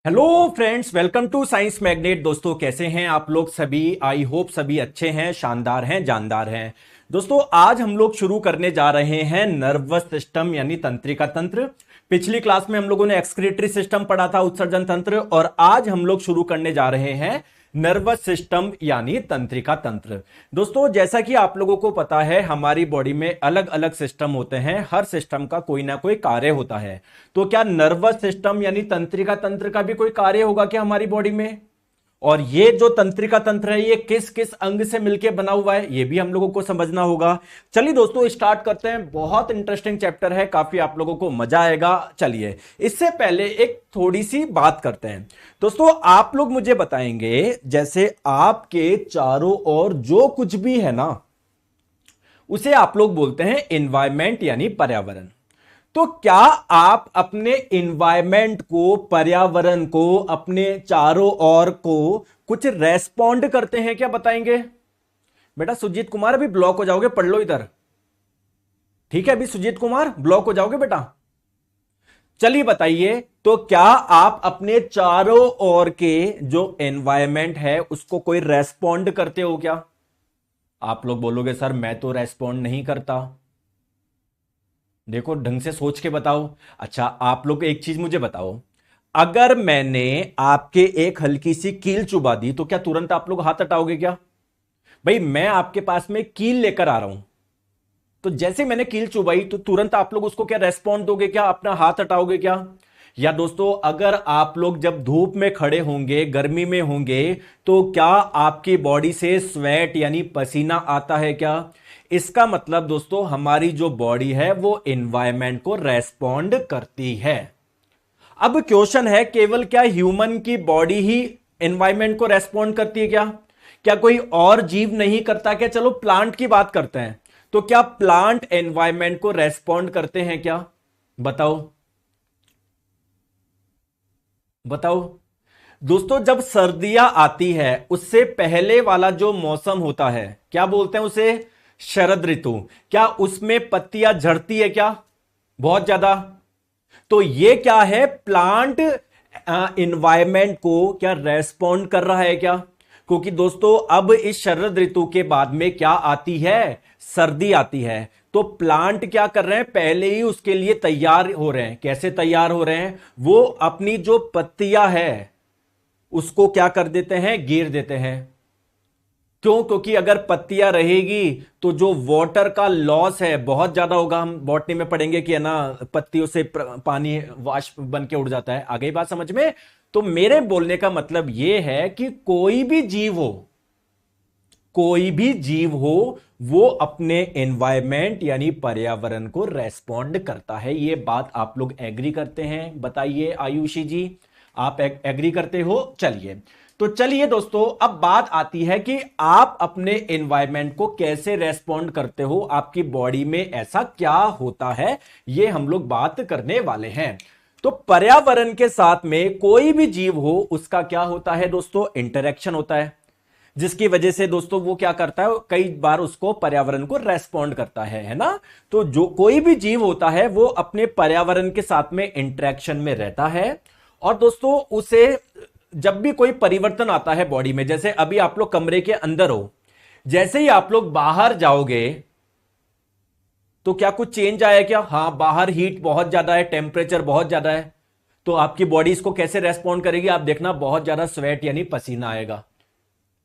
Hello friends, welcome to Science Magnet. दोस्तों, कैसे हैं आप लोग सभी? आई होप सभी अच्छे हैं, शानदार हैं, जानदार हैं। दोस्तों, आज हम लोग शुरू करने जा रहे हैं नर्वस सिस्टम यानी तंत्रिका तंत्र। पिछली क्लास में हम लोगों ने एक्सक्रीटरी सिस्टम पढ़ा था, उत्सर्जन तंत्र, और आज हम लोग शुरू करने जा रहे हैं नर्वस सिस्टम यानी तंत्रिका तंत्र। दोस्तों, जैसा कि आप लोगों को पता है, हमारी बॉडी में अलग अलग सिस्टम होते हैं, हर सिस्टम का कोई ना कोई कार्य होता है। तो क्या नर्वस सिस्टम यानी तंत्रिका तंत्र का भी कोई कार्य होगा क्या हमारी बॉडी में? और ये जो तंत्रिका तंत्र है, ये किस किस अंग से मिलकर बना हुआ है, ये भी हम लोगों को समझना होगा। चलिए दोस्तों, स्टार्ट करते हैं। बहुत इंटरेस्टिंग चैप्टर है, काफी आप लोगों को मजा आएगा। चलिए, इससे पहले एक थोड़ी सी बात करते हैं। दोस्तों, आप लोग मुझे बताएंगे, जैसे आपके चारों ओर जो कुछ भी है ना, उसे आप लोग बोलते हैं एनवायरमेंट यानी पर्यावरण। तो क्या आप अपने इन्वायरमेंट को, पर्यावरण को, अपने चारों ओर को कुछ रेस्पॉन्ड करते हैं क्या? बताएंगे बेटा। सुजीत कुमार, अभी ब्लॉक हो जाओगे, पढ़ लो इधर। ठीक है, अभी सुजीत कुमार ब्लॉक हो जाओगे बेटा। चलिए बताइए, तो क्या आप अपने चारों ओर के जो एनवायरमेंट है उसको कोई रेस्पॉन्ड करते हो क्या? आप लोग बोलोगे सर मैं तो रेस्पॉन्ड नहीं करता। देखो, ढंग से सोच के बताओ। अच्छा, आप लोग एक चीज मुझे बताओ, अगर मैंने आपके एक हल्की सी कील चुबा दी तो क्या तुरंत आप लोग हाथ हटाओगे क्या? भाई, मैं आपके पास में कील लेकर आ रहा हूं, तो जैसे मैंने कील चुबाई तो तुरंत आप लोग उसको क्या रेस्पॉन्ड दोगे क्या? अपना हाथ हटाओगे क्या? या दोस्तों, अगर आप लोग जब धूप में खड़े होंगे, गर्मी में होंगे, तो क्या आपकी बॉडी से स्वेट यानी पसीना आता है क्या? इसका मतलब दोस्तों, हमारी जो बॉडी है वो एनवायरमेंट को रेस्पॉन्ड करती है। अब क्वेश्चन है, केवल क्या ह्यूमन की बॉडी ही एनवायरमेंट को रेस्पॉन्ड करती है क्या? क्या कोई और जीव नहीं करता क्या? चलो प्लांट की बात करते हैं। तो क्या प्लांट एनवायरमेंट को रेस्पॉन्ड करते हैं क्या? बताओ बताओ। दोस्तों, जब सर्दियां आती है, उससे पहले वाला जो मौसम होता है, क्या बोलते हैं उसे? शरद ऋतु। क्या उसमें पत्तियां झड़ती है क्या? बहुत ज्यादा। तो ये क्या है? प्लांट इन्वायरमेंट को क्या रेस्पॉन्ड कर रहा है क्या? क्योंकि दोस्तों, अब इस शरद ऋतु के बाद में क्या आती है? सर्दी आती है। तो प्लांट क्या कर रहे हैं? पहले ही उसके लिए तैयार हो रहे हैं। कैसे तैयार हो रहे हैं? वो अपनी जो पत्तियां है उसको क्या कर देते हैं? गिर देते हैं। क्यों? क्योंकि अगर पत्तियां रहेगी तो जो वाटर का लॉस है बहुत ज्यादा होगा। हम बॉटनी में पढ़ेंगे कि है ना, पत्तियों से पानी वाष्प बन के उड़ जाता है। आ गई बात समझ में? तो मेरे बोलने का मतलब यह है कि कोई भी जीव हो, कोई भी जीव हो, वो अपने एनवायरमेंट यानी पर्यावरण को रेस्पॉन्ड करता है। ये बात आप लोग एग्री करते हैं? बताइए आयुषी जी, आप एग्री करते हो? चलिए, तो चलिए दोस्तों, अब बात आती है कि आप अपने एनवायरमेंट को कैसे रेस्पॉन्ड करते हो, आपकी बॉडी में ऐसा क्या होता है, ये हम लोग बात करने वाले हैं। तो पर्यावरण के साथ में कोई भी जीव हो, उसका क्या होता है दोस्तों? इंटरेक्शन होता है, जिसकी वजह से दोस्तों वो क्या करता है? कई बार उसको पर्यावरण को रेस्पॉन्ड करता है ना। तो जो कोई भी जीव होता है वो अपने पर्यावरण के साथ में इंटरेक्शन में रहता है। और दोस्तों, उसे जब भी कोई परिवर्तन आता है बॉडी में, जैसे अभी आप लोग कमरे के अंदर हो, जैसे ही आप लोग बाहर जाओगे तो क्या कुछ चेंज आया क्या? हाँ, बाहर हीट बहुत ज्यादा है, टेम्परेचर बहुत ज्यादा है, तो आपकी बॉडी इसको कैसे रेस्पॉन्ड करेगी? आप देखना, बहुत ज्यादा स्वेट यानी पसीना आएगा।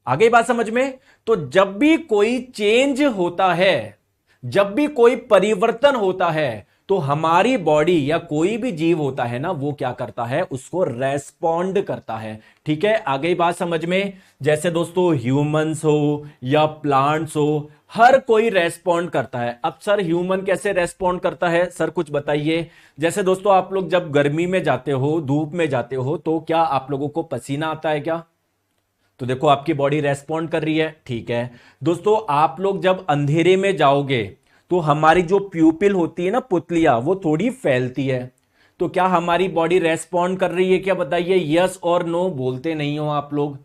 आ गई बात समझ में? तो जब भी कोई चेंज होता है, जब भी कोई परिवर्तन होता है, तो हमारी बॉडी या कोई भी जीव होता है ना, वो क्या करता है? उसको रेस्पॉन्ड करता है। ठीक है, आ गई बात समझ में? जैसे दोस्तों, ह्यूमंस हो या प्लांट्स हो, हर कोई रेस्पॉन्ड करता है। अब सर, ह्यूमन कैसे रेस्पॉन्ड करता है? सर कुछ बताइए। जैसे दोस्तों, आप लोग जब गर्मी में जाते हो, धूप में जाते हो, तो क्या आप लोगों को पसीना आता है क्या? तो देखो, आपकी बॉडी रेस्पॉन्ड कर रही है। ठीक है दोस्तों, आप लोग जब अंधेरे में जाओगे तो हमारी जो प्यूपिल होती है ना, पुतलियां, वो थोड़ी फैलती है। तो क्या हमारी बॉडी रेस्पॉन्ड कर रही है क्या? बताइए, यस और नो। बोलते नहीं हो आप लोग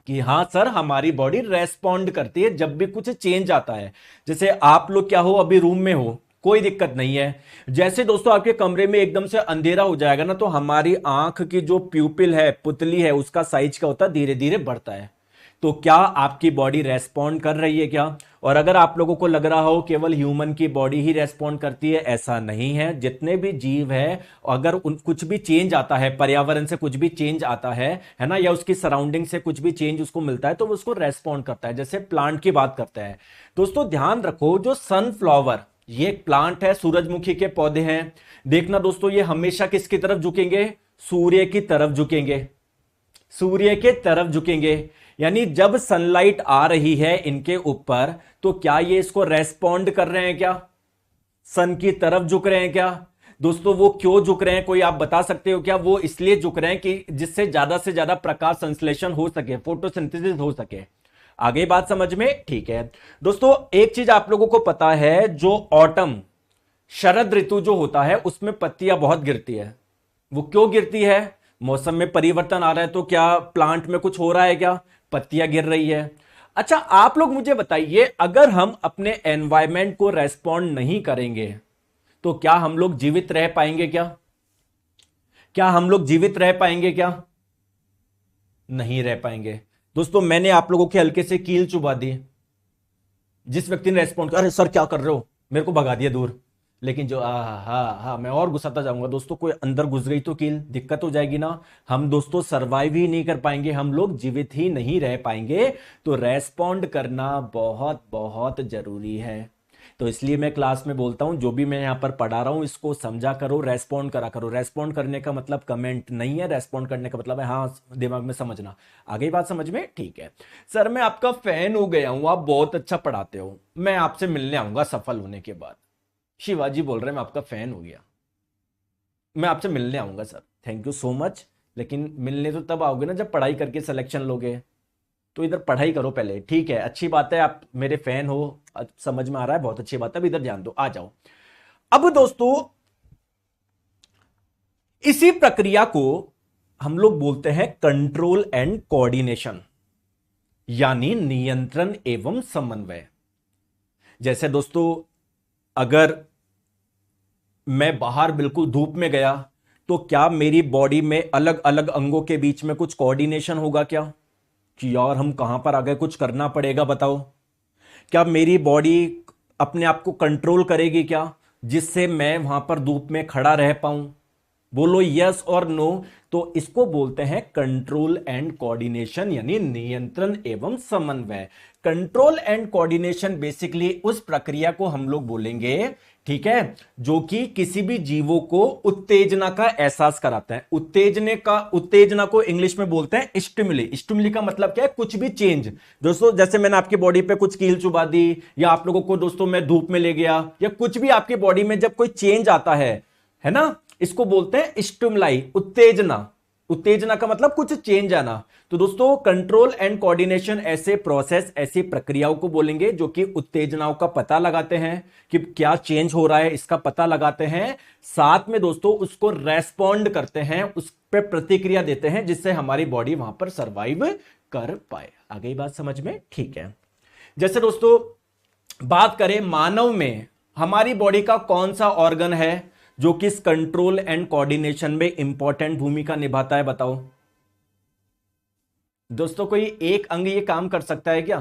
कि हां सर, हमारी बॉडी रेस्पॉन्ड करती है जब भी कुछ चेंज आता है। जैसे आप लोग क्या हो, अभी रूम में हो, कोई दिक्कत नहीं है। जैसे दोस्तों आपके कमरे में एकदम से अंधेरा हो जाएगा ना, तो हमारी आंख की जो प्यूपिल है, पुतली है, उसका साइज क्या होता है, धीरे धीरे बढ़ता है। तो क्या आपकी बॉडी रेस्पॉन्ड कर रही है क्या? और अगर आप लोगों को लग रहा हो केवल ह्यूमन की बॉडी ही रेस्पॉन्ड करती है, ऐसा नहीं है। जितने भी जीव है, अगर कुछ भी चेंज आता है, पर्यावरण से कुछ भी चेंज आता है ना, या उसकी सराउंडिंग से कुछ भी चेंज उसको मिलता है, तो वो उसको रेस्पॉन्ड करता है। जैसे प्लांट की बात करते हैं दोस्तों, ध्यान रखो, जो सनफ्लावर, ये एक प्लांट है, सूरजमुखी के पौधे हैं। देखना दोस्तों, ये हमेशा किसकी तरफ झुकेंगे? सूर्य की तरफ झुकेंगे, सूर्य के तरफ झुकेंगे। यानी जब सनलाइट आ रही है इनके ऊपर, तो क्या ये इसको रेस्पॉन्ड कर रहे हैं क्या? सन की तरफ झुक रहे हैं क्या? दोस्तों वो क्यों झुक रहे हैं, कोई आप बता सकते हो क्या? वो इसलिए झुक रहे हैं कि जिससे ज्यादा से ज्यादा प्रकाश संश्लेषण हो सके, फोटोसिंथेसिस हो सके। आगे बात समझ में? ठीक है दोस्तों, एक चीज आप लोगों को पता है, जो ऑटम, शरद ऋतु जो होता है, उसमें पत्तियां बहुत गिरती है। वो क्यों गिरती है? मौसम में परिवर्तन आ रहा है, तो क्या प्लांट में कुछ हो रहा है क्या? पत्तियां गिर रही है। अच्छा, आप लोग मुझे बताइए, अगर हम अपने एनवायरमेंट को रेस्पॉन्ड नहीं करेंगे, तो क्या हम लोग जीवित रह पाएंगे क्या? क्या हम लोग जीवित रह पाएंगे क्या? नहीं रह पाएंगे। दोस्तों मैंने आप लोगों के हल्के से कील चुबा दी, जिस व्यक्ति ने रेस्पॉन्ड किया, अरे सर क्या कर रहे हो, मेरे को भगा दिया दूर। लेकिन जो हाँ, मैं और घुसाता जाऊंगा दोस्तों, कोई अंदर घुस गई तो कील, दिक्कत हो जाएगी ना। हम दोस्तों सरवाइव ही नहीं कर पाएंगे, हम लोग जीवित ही नहीं रह पाएंगे। तो रेस्पॉन्ड करना बहुत बहुत जरूरी है। तो इसलिए मैं क्लास में बोलता हूं, जो भी मैं यहां पर पढ़ा रहा हूं, इसको समझा करो, रेस्पॉन्ड करा करो। रेस्पॉन्ड करने का मतलब कमेंट नहीं है, रेस्पॉन्ड करने का मतलब है हाँ, दिमाग में समझना। आगे बात समझ में? ठीक है सर, मैं आपका फैन हो गया हूं, आप बहुत अच्छा पढ़ाते हो, मैं आपसे मिलने आऊंगा सफल होने के बाद। शिवाजी बोल रहे हैं मैं आपका फैन हो गया, मैं आपसे मिलने आऊंगा sir, thank you so much. लेकिन मिलने तो तब आओगे ना जब पढ़ाई करके सिलेक्शन लोगे। तो इधर पढ़ाई करो पहले, ठीक है? अच्छी बात है, आप मेरे फैन हो, समझ में आ रहा है, बहुत अच्छी बात है। अब इधर ध्यान दो, आ जाओ। अब दोस्तों इसी प्रक्रिया को हम लोग बोलते हैं कंट्रोल एंड कोऑर्डिनेशन, यानी नियंत्रण एवं समन्वय। जैसे दोस्तों, अगर मैं बाहर बिल्कुल धूप में गया, तो क्या मेरी बॉडी में अलग अलग अंगों के बीच में कुछ कोऑर्डिनेशन होगा क्या? कि यार हम कहां पर आ गए, कुछ करना पड़ेगा, बताओ। क्या मेरी बॉडी अपने आप को कंट्रोल करेगी क्या, जिससे मैं वहां पर धूप में खड़ा रह पाऊं? बोलो यस और नो। तो इसको बोलते हैं कंट्रोल एंड कोऑर्डिनेशन, यानी नियंत्रण एवं समन्वय। कंट्रोल एंड कोऑर्डिनेशन बेसिकली उस प्रक्रिया को हम लोग बोलेंगे, ठीक है, जो कि किसी भी जीवों को उत्तेजना का एहसास कराते हैं। उत्तेजना को इंग्लिश में बोलते हैं स्टिमुली। स्टिमुली का मतलब क्या है? कुछ भी चेंज। दोस्तों जैसे मैंने आपकी बॉडी पे कुछ कील चुबा दी, या आप लोगों को दोस्तों मैं धूप में ले गया, या कुछ भी आपकी बॉडी में जब कोई चेंज आता है ना, इसको बोलते हैं स्टिमुलाई, उत्तेजना। उत्तेजना का मतलब कुछ चेंज आना। तो दोस्तों कंट्रोल एंड कोऑर्डिनेशन ऐसे प्रोसेस, ऐसी प्रक्रियाओं को बोलेंगे जो कि उत्तेजनाओं का पता लगाते हैं कि क्या चेंज हो रहा है, इसका पता लगाते हैं, साथ में दोस्तों उसको रेस्पॉन्ड करते हैं, उस पर प्रतिक्रिया देते हैं, जिससे हमारी बॉडी वहां पर सर्वाइव कर पाए। आ गई बात समझ में? ठीक है। जैसे दोस्तों बात करें मानव में, हमारी बॉडी का कौन सा ऑर्गन है जो कि इस कंट्रोल एंड कोऑर्डिनेशन में इंपॉर्टेंट भूमिका निभाता है, बताओ। दोस्तों कोई एक अंग ये काम कर सकता है क्या?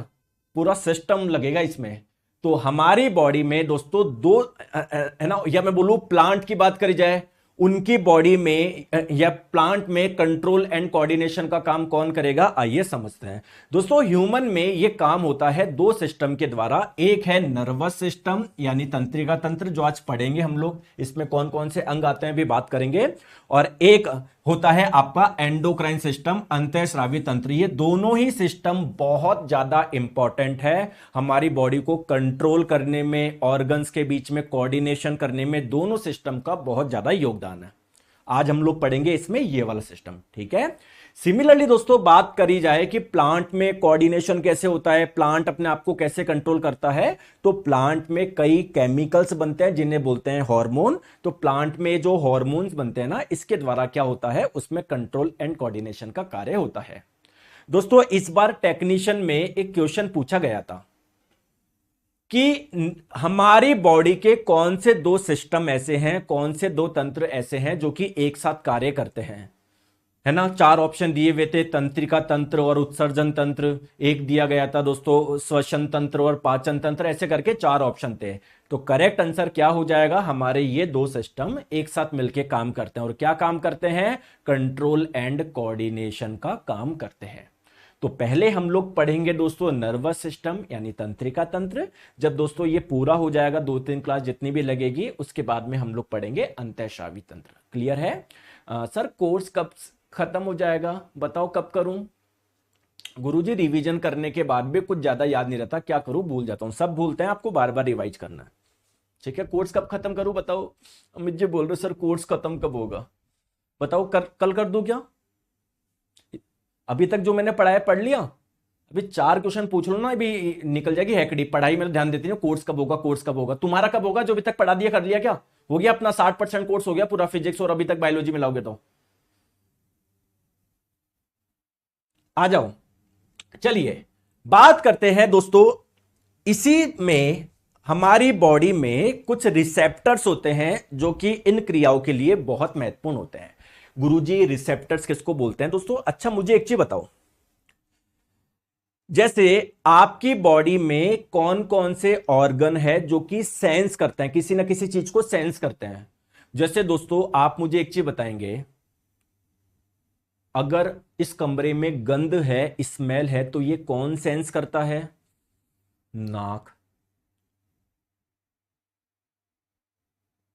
पूरा सिस्टम लगेगा इसमें। तो हमारी बॉडी में दोस्तों दो है ना, या मैं बोलूं प्लांट की बात करी जाए, उनकी बॉडी में या प्लांट में कंट्रोल एंड कोऑर्डिनेशन का काम कौन करेगा, आइए समझते हैं। दोस्तों ह्यूमन में यह काम होता है दो सिस्टम के द्वारा। एक है नर्वस सिस्टम, यानी तंत्रिका तंत्र, जो आज पढ़ेंगे हम लोग, इसमें कौन कौन से अंग आते हैं भी बात करेंगे। और एक होता है आपका एंडोक्राइन सिस्टम, अंतःस्रावी तंत्र। ये दोनों ही सिस्टम बहुत ज्यादा इंपॉर्टेंट है हमारी बॉडी को कंट्रोल करने में, ऑर्गन्स के बीच में कोऑर्डिनेशन करने में, दोनों सिस्टम का बहुत ज्यादा योगदान है। आज हम लोग पढ़ेंगे इसमें ये वाला सिस्टम, ठीक है। सिमिलरली दोस्तों बात करी जाए कि प्लांट में कोऑर्डिनेशन कैसे होता है, प्लांट अपने आप को कैसे कंट्रोल करता है, तो प्लांट में कई केमिकल्स बनते हैं जिन्हें बोलते हैं हार्मोन। तो प्लांट में जो हार्मोन्स बनते हैं ना, इसके द्वारा क्या होता है, उसमें कंट्रोल एंड कोऑर्डिनेशन का कार्य होता है। दोस्तों इस बार टेक्नीशियन में एक क्वेश्चन पूछा गया था, हमारी बॉडी के कौन से दो सिस्टम ऐसे हैं, कौन से दो तंत्र ऐसे हैं जो कि एक साथ कार्य करते हैं, है ना। चार ऑप्शन दिए हुए थे, तंत्रिका तंत्र और उत्सर्जन तंत्र, एक दिया गया था दोस्तों श्वसन तंत्र और पाचन तंत्र, ऐसे करके चार ऑप्शन थे। तो करेक्ट आंसर क्या हो जाएगा, हमारे ये दो सिस्टम एक साथ मिलकर काम करते हैं। और क्या काम करते हैं, कंट्रोल एंड कोऑर्डिनेशन का काम करते हैं। तो पहले हम लोग पढ़ेंगे दोस्तों नर्वस सिस्टम यानी तंत्रिका तंत्र। जब दोस्तों ये पूरा हो जाएगा, 2-3 क्लास जितनी भी लगेगी, उसके बाद में हम लोग पढ़ेंगे अंतःस्रावी तंत्र। क्लियर है। सर कोर्स कब खत्म हो जाएगा, बताओ कब करूं। गुरुजी रिवीजन करने के बाद भी कुछ ज्यादा याद नहीं रहता, क्या करूं, भूल जाता हूं। सब भूलते हैं, आपको बार बार रिवाइज करना है। ठीक है, कोर्स कब खत्म करूं बताओ। अमित जी बोल रहे सर कोर्स खत्म कब होगा, बताओ कल कर दूं क्या। अभी तक जो मैंने पढ़ाया पढ़ लिया, अभी 4 क्वेश्चन पूछ लो ना, अभी निकल जाएगी हैकड़ी। पढ़ाई में ध्यान देती हूँ, कोर्स कब होगा, कोर्स कब होगा। तुम्हारा कब होगा, जो अभी तक पढ़ा दिया कर लिया क्या, हो गया अपना 60% कोर्स हो गया पूरा फिजिक्स, और अभी तक बायोलॉजी में लाओगे तो आ जाओ। चलिए बात करते हैं दोस्तों, इसी में हमारी बॉडी में कुछ रिसेप्टर्स होते हैं जो कि इन क्रियाओं के लिए बहुत महत्वपूर्ण होते हैं। गुरुजी रिसेप्टर्स किसको बोलते हैं दोस्तों। अच्छा मुझे एक चीज बताओ, जैसे आपकी बॉडी में कौन कौन से ऑर्गन है जो कि सेंस करते हैं, किसी ना किसी चीज को सेंस करते हैं। जैसे दोस्तों आप मुझे एक चीज बताएंगे, अगर इस कमरे में गंध है, स्मेल है, तो ये कौन सेंस करता है, नाक।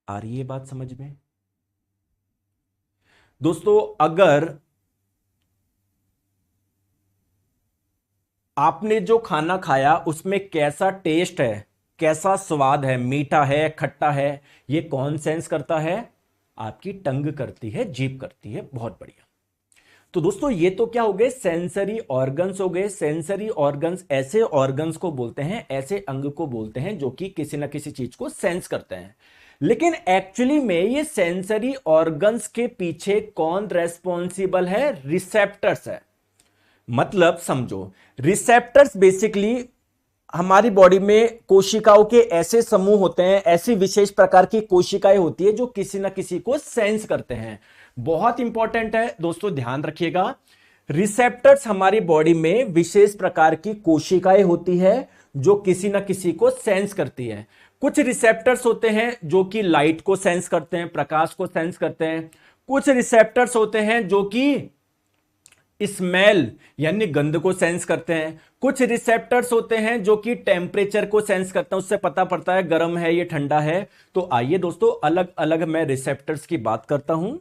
आ रही है बात समझ में दोस्तों। अगर आपने जो खाना खाया उसमें कैसा टेस्ट है, कैसा स्वाद है, मीठा है, खट्टा है, ये कौन सेंस करता है, आपकी टंग करती है, जीभ करती है। बहुत बढ़िया। तो दोस्तों ये तो क्या हो गए, सेंसरी ऑर्गन्स हो गए। सेंसरी ऑर्गन्स ऐसे ऑर्गन्स को बोलते हैं, ऐसे अंग को बोलते हैं जो कि किसी ना किसी चीज को सेंस करते हैं। लेकिन एक्चुअली में ये सेंसरी ऑर्गन्स के पीछे कौन रेस्पॉन्सिबल है, रिसेप्टर्स है। मतलब समझो, रिसेप्टर्स बेसिकली हमारी बॉडी में कोशिकाओं के ऐसे समूह होते हैं, ऐसी विशेष प्रकार की कोशिकाएं होती है जो किसी ना किसी को सेंस करते हैं। बहुत इंपॉर्टेंट है दोस्तों, ध्यान रखिएगा। रिसेप्टर्स हमारी बॉडी में विशेष प्रकार की कोशिकाएं होती है जो किसी ना किसी को सेंस करती है। कुछ रिसेप्टर्स होते हैं जो कि लाइट को सेंस करते हैं, प्रकाश को सेंस करते हैं। कुछ रिसेप्टर्स होते हैं जो कि स्मेल यानी गंध को सेंस करते हैं। कुछ रिसेप्टर्स होते हैं जो कि टेम्परेचर को सेंस करते हैं, उससे पता पड़ता है गर्म है ये ठंडा है। तो आइए दोस्तों अलग अलग मैं रिसेप्टर्स की बात करता हूं,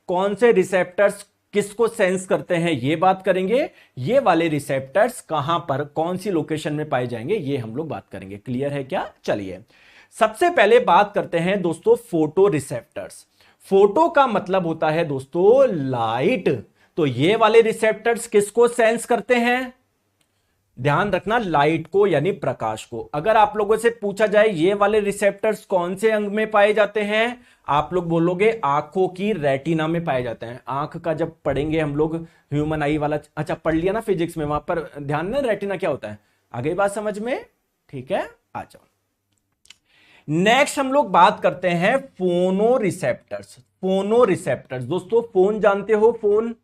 कौन से रिसेप्टर्स किसको सेंस करते हैं ये बात करेंगे। ये वाले रिसेप्टर्स कहां पर कौन सी लोकेशन में पाए जाएंगे ये हम लोग बात करेंगे। क्लियर है क्या। चलिए सबसे पहले बात करते हैं दोस्तों फोटो रिसेप्टर्स। फोटो का मतलब होता है दोस्तों लाइट। तो ये वाले रिसेप्टर्स किसको सेंस करते हैं, ध्यान रखना, लाइट को यानी प्रकाश को। अगर आप लोगों से पूछा जाए ये वाले रिसेप्टर्स कौन से अंग में पाए जाते हैं, आप लोग बोलोगे आंखों की रेटिना में पाए जाते हैं। आंख का जब पढ़ेंगे हम लोग ह्यूमन आई वाला, अच्छा पढ़ लिया ना फिजिक्स में, वहां पर ध्यान ना रेटिना क्या होता है। आगे बात समझ में, ठीक है आ जाओ। नेक्स्ट हम लोग बात करते हैं फोनो रिसेप्टर्स। फोनो रिसेप्टर्स दोस्तों, फोन जानते हो, फोन,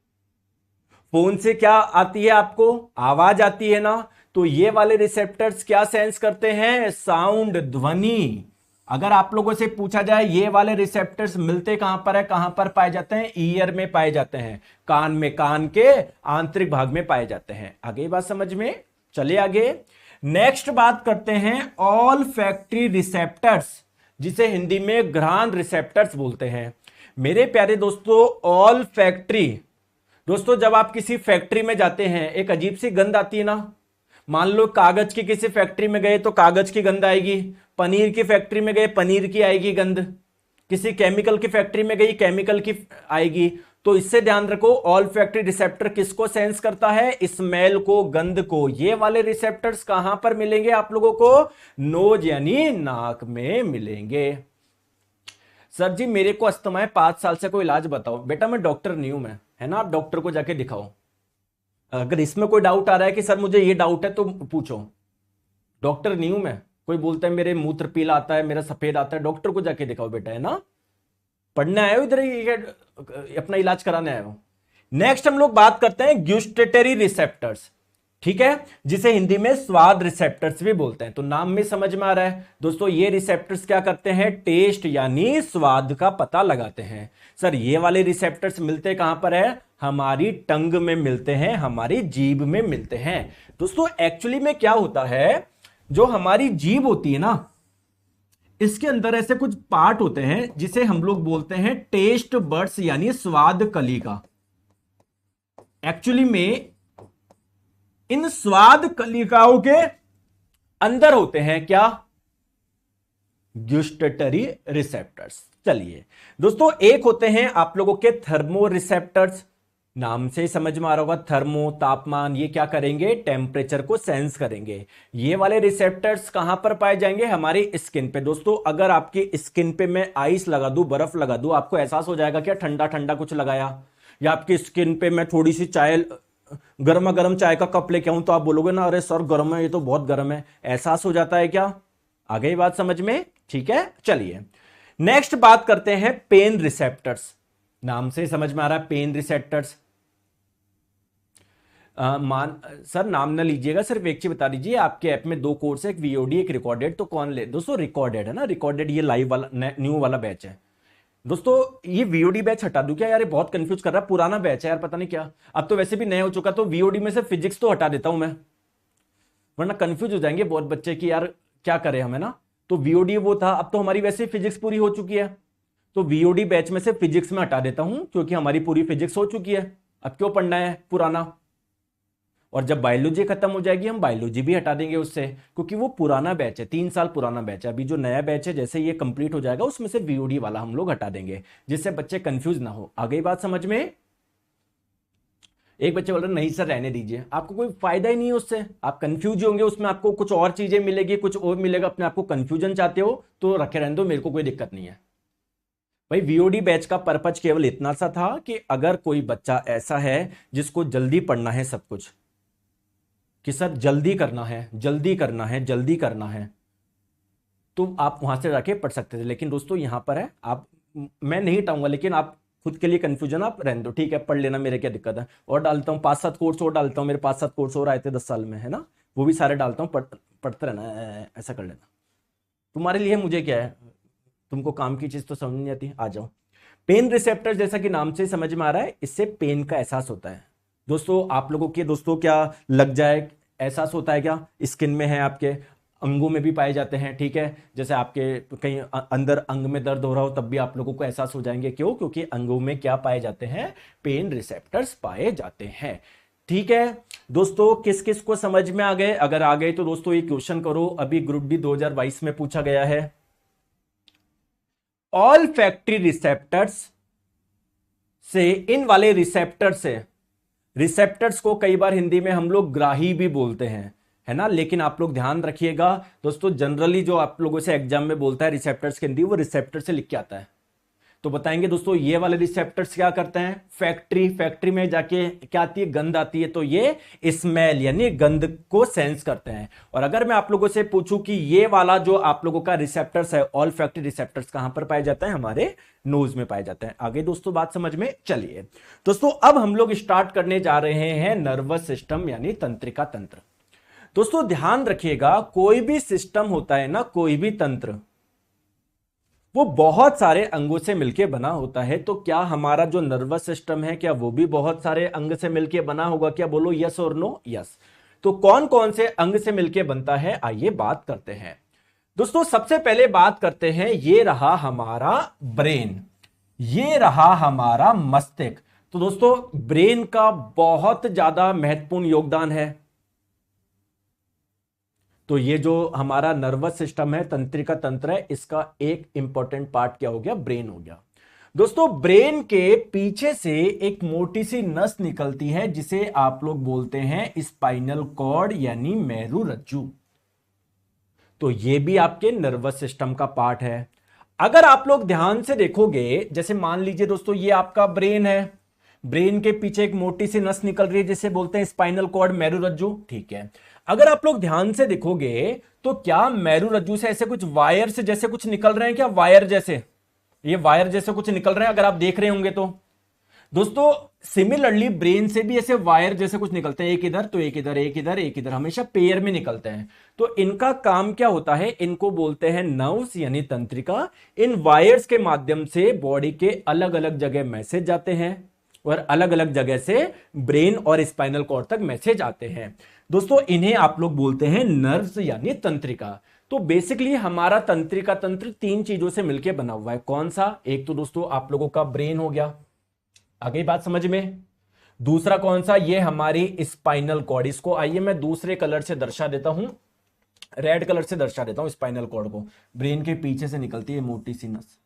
फोन से क्या आती है आपको, आवाज आती है ना। तो ये वाले रिसेप्टर्स क्या सेंस करते हैं, साउंड, ध्वनि। अगर आप लोगों से पूछा जाए ये वाले रिसेप्टर्स मिलते कहां पर है, कहां पर पाए जाते हैं, ईयर में पाए जाते हैं, कान में, कान के आंतरिक भाग में पाए जाते हैं। आगे बात समझ में, चले आगे। नेक्स्ट बात करते हैं ऑल फैक्ट्री रिसेप्टर्स, जिसे हिंदी में घ्राण रिसेप्टर्स बोलते हैं। मेरे प्यारे दोस्तों ऑल फैक्ट्री, दोस्तों जब आप किसी फैक्ट्री में जाते हैं एक अजीब सी गंध आती है ना। मान लो कागज की किसी फैक्ट्री में गए तो कागज की गंध आएगी, पनीर की फैक्ट्री में गए पनीर की आएगी गंध, किसी केमिकल की फैक्ट्री में गई केमिकल की आएगी। तो इससे ध्यान रखो ऑल फैक्ट्री रिसेप्टर किसको सेंस करता है, स्मेल को, गंध को। ये वाले रिसेप्टर्स कहां पर मिलेंगे आप लोगों को, नोज यानी नाक में मिलेंगे। सर जी मेरे को अस्थमा है, 5 साल से कोई इलाज बताओ। बेटा मैं डॉक्टर नहीं हूं, मैं, है ना, आप डॉक्टर को जाके दिखाओ। अगर इसमें कोई डाउट आ रहा है कि सर मुझे ये डाउट है तो पूछो, डॉक्टर नहीं हूं मैं, कोई बोलता है मेरे मूत्र पीला आता है, मेरा सफेद आता है, डॉक्टर को जाके दिखाओ बेटा, है ना, पढ़ने आए हो इधर ही अपना इलाज कराने आए हो। नेक्स्ट हम लोग बात करते हैं ग्यूस्टेटरी रिसेप्टर्स, ठीक है, जिसे हिंदी में स्वाद रिसेप्टर्स भी बोलते हैं। तो नाम में समझ में आ रहा है दोस्तों, ये रिसेप्टर्स क्या करते हैं, टेस्ट यानी स्वाद का पता लगाते हैं। सर ये वाले रिसेप्टर्स मिलते कहां पर है, हमारी टंग में मिलते हैं, हमारी जीभ में मिलते हैं। दोस्तों एक्चुअली में क्या होता है, जो हमारी जीभ होती है ना, इसके अंदर ऐसे कुछ पार्ट होते हैं जिसे हम लोग बोलते हैं टेस्ट बड्स यानी स्वाद कलिका। एक्चुअली में इन स्वाद कलिकाओं के अंदर होते हैं क्या, ग्यूस्टेटरी रिसेप्टर्स। चलिए दोस्तों, एक होते हैं आप लोगों के थर्मो रिसेप्टर्स, नाम से ही समझ में आ रहा होगा, थर्मो तापमान, ये क्या करेंगे, टेम्परेचर को सेंस करेंगे। ये वाले रिसेप्टर्स कहां पर पाए जाएंगे, हमारी स्किन पे। दोस्तों अगर आपकी स्किन पे मैं आइस लगा दूं, बर्फ लगा दूं, आपको एहसास हो जाएगा क्या, ठंडा ठंडा कुछ लगाया, या आपकी स्किन पे मैं थोड़ी सी चाय, गर्मा गर्म चाय का कप लेके आऊं तो आप बोलोगे ना, अरे सर गर्म है, ये तो बहुत गर्म है, एहसास हो जाता है क्या, आ गई बात समझ में, ठीक है। चलिए नेक्स्ट बात करते हैं पेन रिसेप्टर्स, नाम से समझ में आ रहा है पेन रिसेप्टर्स। सर नाम ना लीजिएगा, सिर्फ एक चीज बता दीजिए, आपके ऐप में 2 कोर्स है, एक वीओडी एक रिकॉर्डेड, तो कौन ले, दोस्तों रिकॉर्डेड है ना, रिकॉर्डेड ये लाइव वाला न्यू वाला बैच है। दोस्तों ये वीओडी बैच हटा दूं क्या यार, ये बहुत कंफ्यूज कर रहा है, पुराना बैच है यार, पता नहीं क्या, अब तो वैसे भी नया हो चुका, तो वीओडी में से फिजिक्स तो हटा देता हूं मैं, वरना कंफ्यूज हो जाएंगे बहुत बच्चे कि यार क्या करें हमें ना। तो वीओडी वो था, अब तो हमारी वैसे फिजिक्स पूरी हो चुकी है, तो वीओडी बैच में से फिजिक्स में हटा देता हूं, क्योंकि हमारी पूरी फिजिक्स हो चुकी है, अब क्यों पढ़ना है पुराना। और जब बायोलॉजी खत्म हो जाएगी हम बायोलॉजी भी हटा देंगे उससे, क्योंकि वो पुराना बैच है, 3 साल पुराना बैच है। अभी जो नया बैच है जैसे ये कंप्लीट हो जाएगा उसमें से वीओडी वाला हम लोग हटा देंगे, जिससे बच्चे कंफ्यूज ना हो। आ गई बात समझ में। एक बच्चे बोल रहे नहीं सर रहने दीजिए, आपको कोई फायदा ही नहीं है उससे, आप कंफ्यूज होंगे, उसमें आपको कुछ और चीजें मिलेगी, कुछ और मिलेगा, अपने आपको कंफ्यूजन चाहते हो तो रखे रहने दो, मेरे को कोई दिक्कत नहीं है भाई। वीओडी बैच का पर्पज केवल इतना सा था कि अगर कोई बच्चा ऐसा है जिसको जल्दी पढ़ना है सब कुछ, कि सर जल्दी करना है जल्दी करना है जल्दी करना है, तो आप वहां से जाके पढ़ सकते थे। लेकिन दोस्तों यहां पर है, आप, मैं नहीं हटाऊंगा, लेकिन आप खुद के लिए कंफ्यूजन आप रहने दो, ठीक है, पढ़ लेना, मेरे क्या दिक्कत है। और डालता हूं 5-7 कोर्स और डालता हूं, मेरे 5-7 कोर्स और आए थे 10 साल में, है ना, वो भी सारे डालता हूं, पढ़ते रहना, ऐसा कर लेना, तुम्हारे लिए मुझे क्या है, तुमको काम की चीज तो समझ नहीं आती, आ जाओ। पेन रिसेप्टर जैसा कि नाम से समझ में आ रहा है, इससे पेन का एहसास होता है। दोस्तों आप लोगों के, दोस्तों क्या लग जाए, एहसास होता है क्या, स्किन में है, आपके अंगों में भी पाए जाते हैं, ठीक है, जैसे आपके कहीं अंदर अंग में दर्द हो रहा हो तब भी आप लोगों को एहसास हो जाएंगे, क्यों, क्योंकि अंगों में क्या पाए जाते हैं, पेन रिसेप्टर्स पाए जाते हैं, ठीक है। दोस्तों किस किस को समझ में आ गए, अगर आ गए तो दोस्तों ये क्वेश्चन करो, अभी ग्रुप डी 2022 में पूछा गया है। ऑल फैक्ट्री रिसेप्टर्स से, इन वाले रिसेप्टर से, रिसेप्टर्स को कई बार हिंदी में हम लोग ग्राही भी बोलते हैं, है ना, लेकिन आप लोग ध्यान रखिएगा दोस्तों, जनरली जो आप लोगों से एग्जाम में बोलता है रिसेप्टर्स की हिंदी, वो रिसेप्टर से लिख के आता है। तो बताएंगे दोस्तों ये वाले रिसेप्टर्स क्या करते हैं, फैक्ट्री में जाके क्या आती है, गंध आती है, तो ये स्मेल यानी गंध को सेंस करते हैं। और अगर मैं आप लोगों से पूछूं कि ये वाला जो आप लोगों का रिसेप्टर्स है, ऑल फैक्ट्री रिसेप्टर्स कहां पर पाए जाते हैं, हमारे नोज में पाए जाते हैं। आगे दोस्तों बात समझ में। चलिए दोस्तों अब हम लोग स्टार्ट करने जा रहे हैं नर्वस सिस्टम यानी तंत्रिका तंत्र। दोस्तों ध्यान रखिएगा, कोई भी सिस्टम होता है ना, कोई भी तंत्र, वो बहुत सारे अंगों से मिलकर बना होता है। तो क्या हमारा जो नर्वस सिस्टम है, क्या वो भी बहुत सारे अंग से मिलकर बना होगा, क्या बोलो यस और नो। यस। तो कौन कौन से अंग से मिलकर बनता है, आइए बात करते हैं। दोस्तों सबसे पहले बात करते हैं, ये रहा हमारा ब्रेन, ये रहा हमारा मस्तिष्क। तो दोस्तों ब्रेन का बहुत ज्यादा महत्वपूर्ण योगदान है। तो ये जो हमारा नर्वस सिस्टम है, तंत्रिका तंत्र है, इसका एक इंपॉर्टेंट पार्ट क्या हो गया, ब्रेन हो गया। दोस्तों ब्रेन के पीछे से एक मोटी सी नस निकलती है जिसे आप लोग बोलते हैं स्पाइनल कॉर्ड यानी मेरुरज्जु। तो ये भी आपके नर्वस सिस्टम का पार्ट है। अगर आप लोग ध्यान से देखोगे, जैसे मान लीजिए दोस्तों ये आपका ब्रेन है, ब्रेन के पीछे एक मोटी सी नस निकल रही है जिसे बोलते हैं स्पाइनल कॉर्ड, मेरुरज्जु, ठीक है। अगर आप लोग ध्यान से देखोगे तो क्या मेरुरज्जु से ऐसे कुछ वायर से जैसे कुछ निकल रहे हैं क्या, वायर जैसे, ये वायर जैसे कुछ निकल रहे हैं अगर आप देख रहे होंगे तो। दोस्तों सिमिलरली ब्रेन से भी ऐसे वायर जैसे कुछ निकलते हैं, एक इधर तो एक इधर, एक इधर एक इधर, हमेशा पेयर में निकलते हैं। तो इनका काम क्या होता है, इनको बोलते हैं नर्व्स यानी तंत्रिका। इन वायर्स के माध्यम से बॉडी के अलग अलग जगह मैसेज जाते हैं और अलग अलग जगह से ब्रेन और स्पाइनल कॉर्ड तक मैसेज आते हैं। दोस्तों इन्हें आप लोग बोलते हैं नर्व्स यानी तंत्रिका। तो बेसिकली हमारा तंत्रिका तंत्र तीन चीजों से मिलकर बना हुआ है। कौन सा, एक तो दोस्तों आप लोगों का ब्रेन हो गया, आ गई बात समझ में। दूसरा कौन सा, ये हमारी स्पाइनल कॉर्ड, इसको आइए मैं दूसरे कलर से दर्शा देता हूं, रेड कलर से दर्शा देता हूं स्पाइनल कॉर्ड को। ब्रेन के पीछे से निकलती है मोटी सी नस,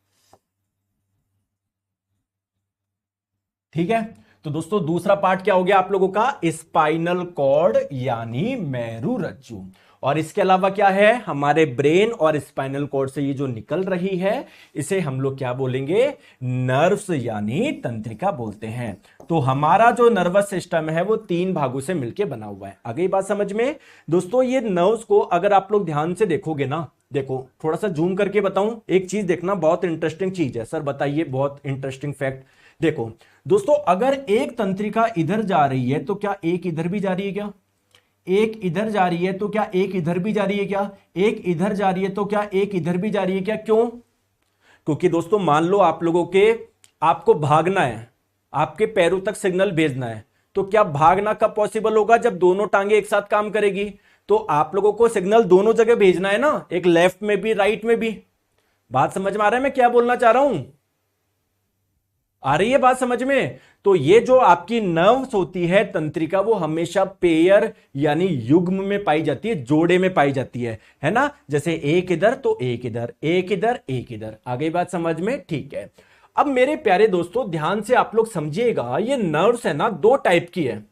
ठीक है। तो दोस्तों दूसरा पार्ट क्या हो गया आप लोगों का, स्पाइनल कॉर्ड यानी मेरुरज्जु। और इसके अलावा क्या है, हमारे ब्रेन और स्पाइनल कॉर्ड से ये जो निकल रही है इसे हम लोग क्या बोलेंगे, नर्व्स यानी तंत्रिका बोलते हैं। तो हमारा जो नर्वस सिस्टम है वो तीन भागों से मिलकर बना हुआ है। आ गई बात समझ में। दोस्तों ये नर्व्स को अगर आप लोग ध्यान से देखोगे ना, देखो थोड़ा सा जूम करके बताऊं, एक चीज देखना, बहुत इंटरेस्टिंग चीज है। सर बताइए, बहुत इंटरेस्टिंग फैक्ट। देखो दोस्तों अगर एक तंत्रिका इधर जा रही है तो क्या एक इधर भी जा रही है क्या, एक इधर जा रही है तो क्या एक इधर भी जा रही है क्या, एक इधर जा रही है तो क्या एक इधर भी जा रही है क्या। क्यों, क्योंकि दोस्तों मान लो आप लोगों के, आपको भागना है, आपके पैरों तक सिग्नल भेजना है, तो क्या भागना कब पॉसिबल होगा, जब दोनों टांगे एक साथ काम करेगी। तो आप लोगों को सिग्नल दोनों जगह भेजना है ना, एक लेफ्ट में भी राइट में भी। बात समझ में आ रहा है मैं क्या बोलना चाह रहा हूं, आ रही है बात समझ में। तो ये जो आपकी नर्व्स होती है तंत्रिका, वो हमेशा पेयर यानी युग्म में पाई जाती है, जोड़े में पाई जाती है ना। जैसे एक इधर तो एक इधर, एक इधर एक इधर। आ गई बात समझ में, ठीक है। अब मेरे प्यारे दोस्तों ध्यान से आप लोग समझिएगा, ये नर्व्स है ना दो टाइप की है।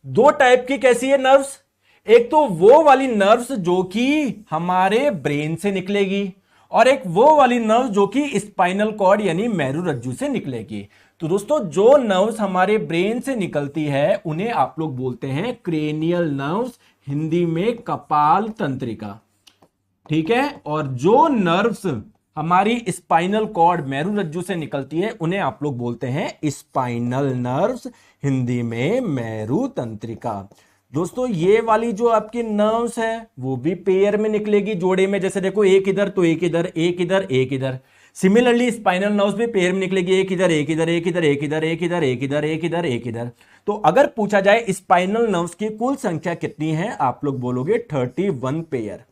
दो टाइप की कैसी है नर्व्स, एक तो वो वाली नर्व्स जो कि हमारे ब्रेन से निकलेगी, और एक वो वाली नर्व जो कि स्पाइनल कॉर्ड यानी मेरुरज्जु से निकलेगी। तो दोस्तों जो नर्व्स हमारे ब्रेन से निकलती है उन्हें आप लोग बोलते हैं क्रेनियल नर्व्स, हिंदी में कपाल तंत्रिका, ठीक है। और जो नर्व्स हमारी स्पाइनल कॉर्ड मेरुरज्जु से निकलती है उन्हें आप लोग बोलते हैं स्पाइनल नर्व्स, हिंदी में मेरु तंत्रिका। दोस्तों ये वाली जो आपकी नर्व्स है वो भी पेयर में निकलेगी, जोड़े में। जैसे देखो एक इधर तो एक इधर, एक इधर एक इधर। सिमिलरली स्पाइनल नर्व्स भी पेयर में निकलेगी, एक इधर एक इधर, एक इधर एक इधर, एक इधर एक इधर, एक इधर एक इधर। तो अगर पूछा जाए स्पाइनल नर्व्स की कुल संख्या कितनी है, आप लोग बोलोगे 31 पेयर,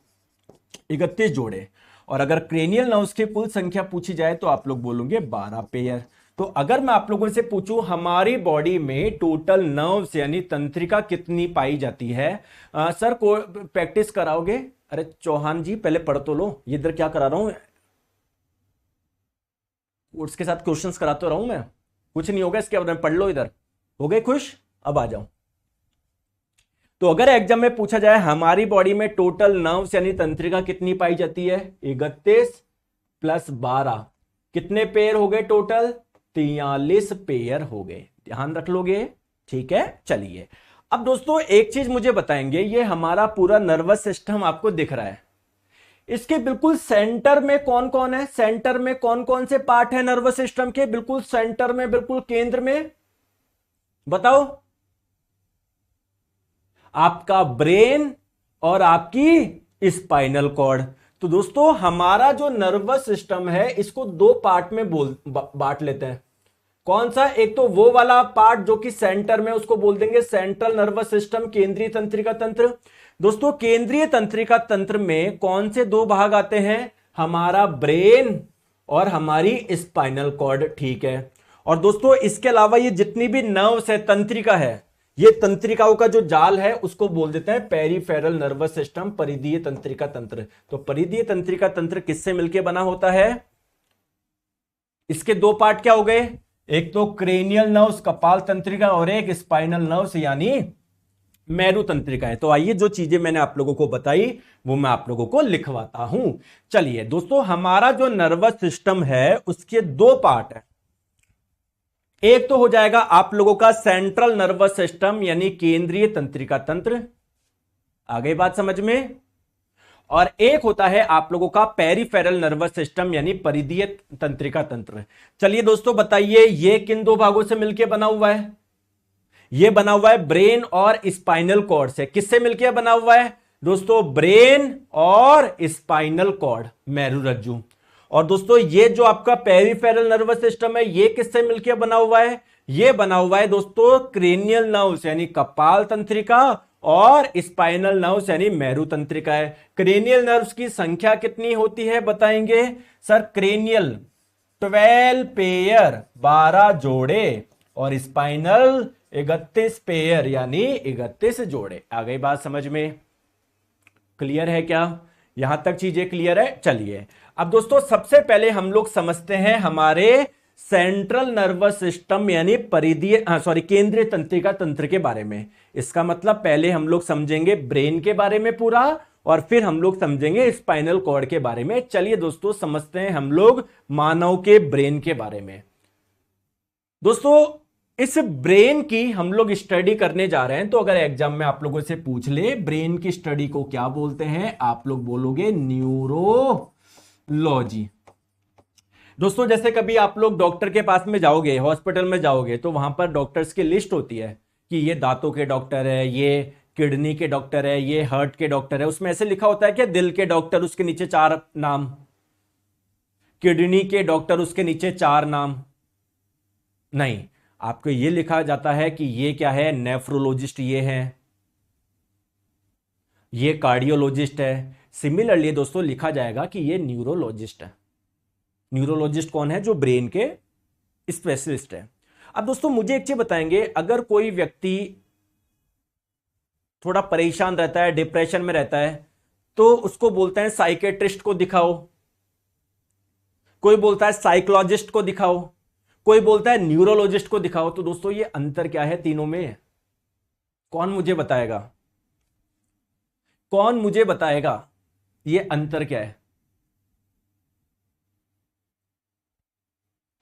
31 जोड़े। और अगर क्रेनियल नर्व्स की कुल संख्या पूछी जाए तो आप लोग बोलोगे 12 पेयर। तो अगर मैं आप लोगों से पूछूं हमारी बॉडी में टोटल नर्व्स यानी तंत्रिका कितनी पाई जाती है, सर को प्रैक्टिस कराओगे। अरे चौहान जी पहले पढ़ तो लो, ये इधर क्या करा रहा हूं, उसके साथ क्वेश्चंस कराते रहा हूं मैं, कुछ नहीं होगा इसके बाद में, पढ़ लो इधर। हो गए खुश, अब आ जाओ। तो अगर एग्जाम में पूछा जाए हमारी बॉडी में टोटल नर्व्स यानी तंत्रिका कितनी पाई जाती है, 31 + 12 कितने पेयर हो गए टोटल, 43 पेयर हो गए। ध्यान रख लोगे, ठीक है। चलिए अब दोस्तों एक चीज मुझे बताएंगे, ये हमारा पूरा नर्वस सिस्टम आपको दिख रहा है, इसके बिल्कुल सेंटर में कौन कौन है, सेंटर में कौन कौन से पार्ट है नर्वस सिस्टम के, बिल्कुल सेंटर में, बिल्कुल केंद्र में, बताओ। आपका ब्रेन और आपकी स्पाइनल कॉर्ड। तो दोस्तों हमारा जो नर्वस सिस्टम है इसको दो पार्ट में बांट लेते हैं। कौन सा, एक तो वो वाला पार्ट जो कि सेंटर में, उसको बोल देंगे सेंट्रल नर्वस सिस्टम, केंद्रीय तंत्रिका तंत्र। दोस्तों केंद्रीय तंत्रिका तंत्र में कौन से दो भाग आते हैं, हमारा ब्रेन और हमारी स्पाइनल कॉर्ड, ठीक है। और दोस्तों इसके अलावा ये जितनी भी नर्व्स है, तंत्रिका है, ये तंत्रिकाओं का जो जाल है उसको बोल देते हैं पेरिफेरल नर्वस सिस्टम, परिधीय तंत्रिका तंत्र। तो परिधीय तंत्रिका तंत्र किससे मिलकर बना होता है, इसके दो पार्ट क्या हो गए, एक तो क्रेनियल नर्व्स कपाल तंत्रिका और एक स्पाइनल नर्व्स यानी मेरु तंत्रिका है। तो आइए जो चीजें मैंने आप लोगों को बताई वो मैं आप लोगों को लिखवाता हूं। चलिए दोस्तों हमारा जो नर्वस सिस्टम है उसके दो पार्ट है, एक तो हो जाएगा आप लोगों का सेंट्रल नर्वस सिस्टम यानी केंद्रीय तंत्रिका तंत्र, आ गई बात समझ में। और एक होता है आप लोगों का पेरिफेरल नर्वस सिस्टम यानी परिधीय तंत्रिका तंत्र। चलिए दोस्तों बताइए ये किन दो भागों से मिलकर बना हुआ है? ये बना हुआ है ब्रेन और स्पाइनल कॉर्ड से। किससे मिलकर बना हुआ है दोस्तों? ब्रेन और स्पाइनल कॉर्ड, मेरुरज्जु। और दोस्तों ये जो आपका पेरिफेरल नर्वस सिस्टम है ये किससे मिलकर बना हुआ है? ये बना हुआ है दोस्तों क्रेनियल नर्व्स यानी कपाल तंत्रिका और स्पाइनल नर्व्स यानी मेरु तंत्रिका है। क्रेनियल नर्व्स की संख्या कितनी होती है बताएंगे सर? क्रेनियल 12 पेयर 12 जोड़े और स्पाइनल 31 पेयर यानी 31 जोड़े। आ गई बात समझ में? क्लियर है क्या? यहां तक चीजें क्लियर है? चलिए अब दोस्तों सबसे पहले हम लोग समझते हैं हमारे सेंट्रल नर्वस सिस्टम यानी परिधीय केंद्रीय तंत्रिका तंत्र के बारे में। इसका मतलब पहले हम लोग समझेंगे ब्रेन के बारे में पूरा और फिर हम लोग समझेंगे स्पाइनल कॉर्ड के बारे में। चलिए दोस्तों समझते हैं हम लोग मानव के ब्रेन के बारे में। दोस्तों इस ब्रेन की हम लोग स्टडी करने जा रहे हैं, तो अगर एग्जाम में आप लोगों से पूछ ले ब्रेन की स्टडी को क्या बोलते हैं, आप लोग बोलोगे न्यूरोलॉजी। दोस्तों जैसे कभी आप लोग डॉक्टर के पास में जाओगे, हॉस्पिटल में जाओगे, तो वहां पर डॉक्टर्स की लिस्ट होती है कि ये दांतों के डॉक्टर है, ये किडनी के डॉक्टर है, ये हार्ट के डॉक्टर है। उसमें ऐसे लिखा होता है कि दिल के डॉक्टर, उसके नीचे 4 नाम, किडनी के डॉक्टर, उसके नीचे 4 नाम। नहीं, आपको ये लिखा जाता है कि ये क्या है, नेफ्रोलॉजिस्ट ये है, ये कार्डियोलॉजिस्ट है। सिमिलरली दोस्तों लिखा जाएगा कि ये न्यूरोलॉजिस्ट है। न्यूरोलॉजिस्ट कौन है? जो ब्रेन के स्पेशलिस्ट है। अब दोस्तों मुझे एक चीज बताएंगे, अगर कोई व्यक्ति थोड़ा परेशान रहता है, डिप्रेशन में रहता है, तो उसको बोलते हैं साइकेट्रिस्ट को दिखाओ, कोई बोलता है साइकोलॉजिस्ट को दिखाओ, कोई बोलता है न्यूरोलॉजिस्ट को दिखाओ। तो दोस्तों ये अंतर क्या है तीनों में? कौन मुझे बताएगा? कौन मुझे बताएगा ये अंतर क्या है?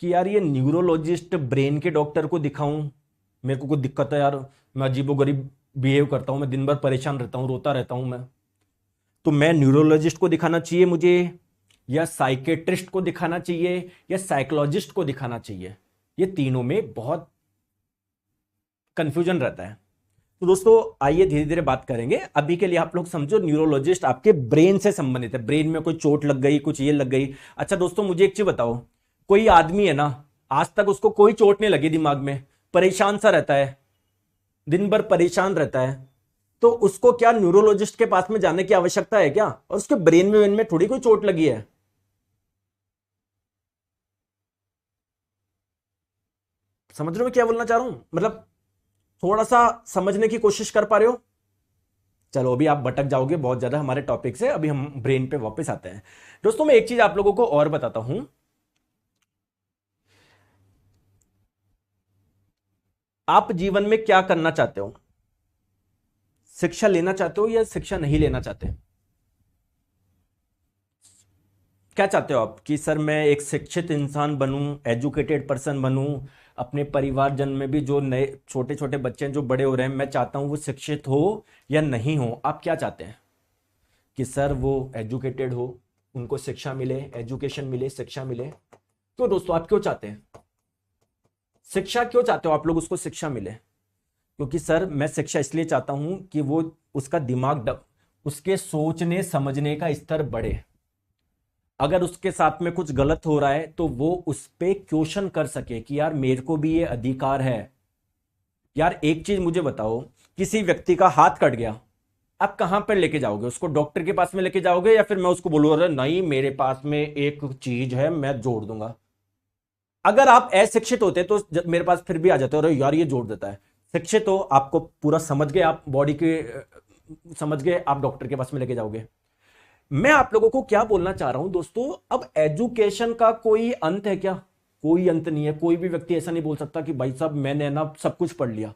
कि यार ये न्यूरोलॉजिस्ट ब्रेन के डॉक्टर को दिखाऊं, मेरे को कोई दिक्कत है यार, मैं अजीबोगरीब बिहेव करता हूं, मैं दिन भर परेशान रहता हूं, रोता रहता हूं मैं, तो मैं न्यूरोलॉजिस्ट को दिखाना चाहिए मुझे, या साइकेट्रिस्ट को दिखाना चाहिए, या साइकोलॉजिस्ट को दिखाना चाहिए? ये तीनों में बहुत कंफ्यूजन रहता है। तो दोस्तों आइए धीरे धीरे बात करेंगे। अभी के लिए आप लोग समझो न्यूरोलॉजिस्ट आपके ब्रेन से संबंधित है, ब्रेन में कोई चोट लग गई, कुछ ये लग गई। अच्छा दोस्तों मुझे एक चीज बताओ, कोई आदमी है ना, आज तक उसको कोई चोट नहीं लगी दिमाग में, परेशान सा रहता है, दिन भर परेशान रहता है, तो उसको क्या न्यूरोलॉजिस्ट के पास में जाने की आवश्यकता है क्या? और उसके ब्रेन में थोड़ी कोई चोट लगी है। समझ रहे हो मैं क्या बोलना चाह रहा हूं? मतलब थोड़ा सा समझने की कोशिश कर पा रहे हो? चलो अभी आप भटक जाओगे बहुत ज्यादा हमारे टॉपिक से, अभी हम ब्रेन पे वापस आते हैं। दोस्तों मैं एक चीज आप लोगों को और बताता हूं, आप जीवन में क्या करना चाहते हो? शिक्षा लेना चाहते हो या शिक्षा नहीं लेना चाहते? क्या चाहते हो आप? कि सर मैं एक शिक्षित इंसान बनूं, एजुकेटेड पर्सन बनूं, अपने परिवारजन में भी जो नए छोटे छोटे बच्चे हैं जो बड़े हो रहे हैं, मैं चाहता हूं वो शिक्षित हो या नहीं हो? आप क्या चाहते हैं? कि सर वो एजुकेटेड हो, उनको शिक्षा मिले, एजुकेशन मिले, शिक्षा मिले। तो दोस्तों आप क्यों चाहते हैं शिक्षा? क्यों चाहते हो आप लोग उसको शिक्षा मिले? क्योंकि सर मैं शिक्षा इसलिए चाहता हूं कि वो उसका दिमाग उसके सोचने समझने का स्तर बढ़े। अगर उसके साथ में कुछ गलत हो रहा है तो वो उस पे क्वेश्चन कर सके कि यार मेरे को भी ये अधिकार है। यार एक चीज मुझे बताओ, किसी व्यक्ति का हाथ कट गया, आप कहां पर लेके जाओगे उसको? डॉक्टर के पास में लेके जाओगे या फिर मैं उसको बोलूंगा नहीं मेरे पास में एक चीज है मैं जोड़ दूंगा? अगर आप अशिक्षित होते तो मेरे पास फिर भी आ जाते, और यार ये जोड़ देता है। शिक्षित हो, आपको पूरा समझ गए, आप बॉडी के समझ गए, आप डॉक्टर के पास में लेके जाओगे। मैं आप लोगों को क्या बोलना चाह रहा हूं दोस्तों, अब एजुकेशन का कोई अंत है क्या? कोई अंत नहीं है। कोई भी व्यक्ति ऐसा नहीं बोल सकता कि भाई साहब मैंने ना सब कुछ पढ़ लिया।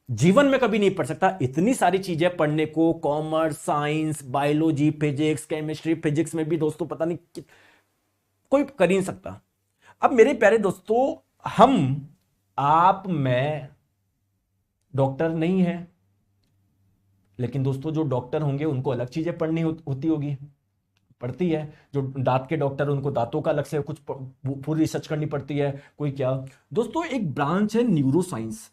जीवन में कभी नहीं पढ़ सकता। इतनी सारी चीजें पढ़ने को, commerce, science, biology, physics, chemistry, physics में भी दोस्तों पता नहीं कोई कर ही नहीं सकता। अब मेरे प्यारे दोस्तों, हम आप मैं डॉक्टर नहीं है, लेकिन दोस्तों जो डॉक्टर होंगे उनको अलग चीजें पढ़नी होती होगी, पड़ती है। जो दांत के डॉक्टर उनको दांतों का अलग से कुछ पूरी रिसर्च करनी पड़ती है। कोई क्या दोस्तों, एक ब्रांच है न्यूरो साइंस,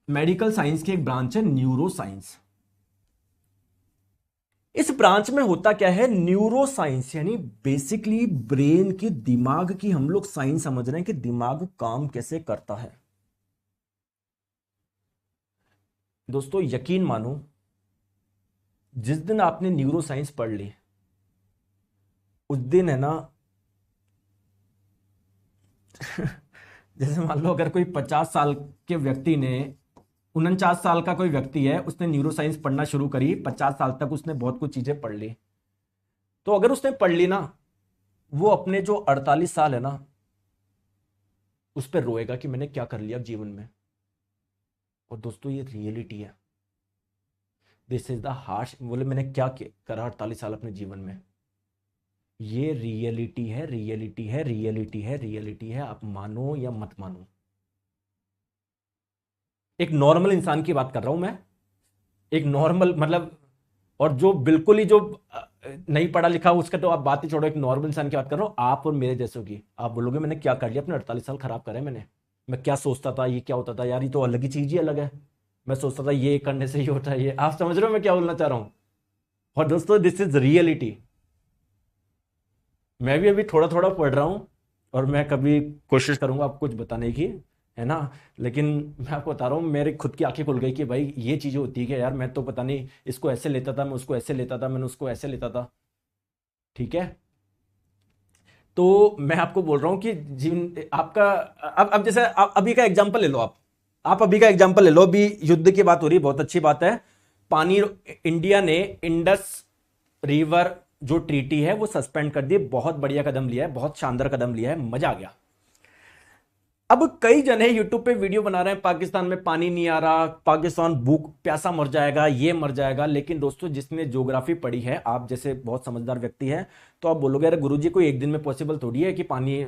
मेडिकल साइंस की एक ब्रांच है न्यूरो साइंस। इस ब्रांच में होता क्या है, न्यूरो साइंस यानी बेसिकली ब्रेन की, दिमाग की हम लोग साइंस समझ रहे हैं कि दिमाग काम कैसे करता है। दोस्तों यकीन मानो, जिस दिन आपने न्यूरो साइंस पढ़ ली उस दिन है ना जैसे मान लो अगर कोई 50 साल के व्यक्ति ने, 49 साल का कोई व्यक्ति है, उसने न्यूरो साइंस पढ़ना शुरू करी, 50 साल तक उसने बहुत कुछ चीजें पढ़ ली, तो अगर उसने पढ़ ली ना, वो अपने जो 48 साल है ना उस पर रोएगा कि मैंने क्या कर लिया जीवन में। और दोस्तों ये रियलिटी है, दिस इज द हार्श, बोले मैंने क्या करा 48 साल अपने जीवन में। ये रियलिटी है, रियलिटी है, रियलिटी है, रियलिटी है, आप मानो या मत मानो। एक नॉर्मल इंसान की बात कर रहा हूं मैं, एक नॉर्मल मतलब, और जो बिल्कुल ही जो नहीं पढ़ा लिखा उसका तो आप बात ही छोड़ो, एक नॉर्मल इंसान की बात कर रहा हूं, आप और मेरे जैसों की। आप बोलोगे मैंने क्या कर लिया, अपने 48 साल खराब करे मैंने, मैं क्या सोचता था, ये क्या होता था यार, ये तो अलग ही चीज ही अलग है, मैं सोचता था ये करने से ही होता है ये। आप समझ रहे हो मैं क्या बोलना चाह रहा हूं। और दोस्तों दिस इज रियलिटी। मैं भी अभी थोड़ा थोड़ा पढ़ रहा हूं, और मैं कभी कोशिश करूंगा आपको कुछ बताने की, है ना। लेकिन मैं आपको बता रहा हूँ, मेरी खुद की आंखें खुल गई कि भाई ये चीजें होती है कि यार मैं तो पता नहीं इसको ऐसे लेता था, मैं उसको ऐसे लेता था, मैंने उसको ऐसे लेता था। ठीक है, तो मैं आपको बोल रहा हूँ कि जीवन आपका, अब जैसे अभी का एग्जांपल ले लो आप अभी का एग्जांपल ले लो, अभी युद्ध की बात हो रही है, बहुत अच्छी बात है। पानी, इंडिया ने इंडस रिवर जो ट्रीटी है वो सस्पेंड कर दी, बहुत बढ़िया कदम लिया है, बहुत शानदार कदम लिया है, मजा आ गया। अब कई जने यूट्यूब पे वीडियो बना रहे हैं, पाकिस्तान में पानी नहीं आ रहा, पाकिस्तान भूख प्यासा मर जाएगा, ये मर जाएगा। लेकिन दोस्तों जिसने ज्योग्राफी पढ़ी है, आप जैसे बहुत समझदार व्यक्ति है, तो आप बोलोगे अरे गुरुजी कोई एक दिन में पॉसिबल थोड़ी है कि पानी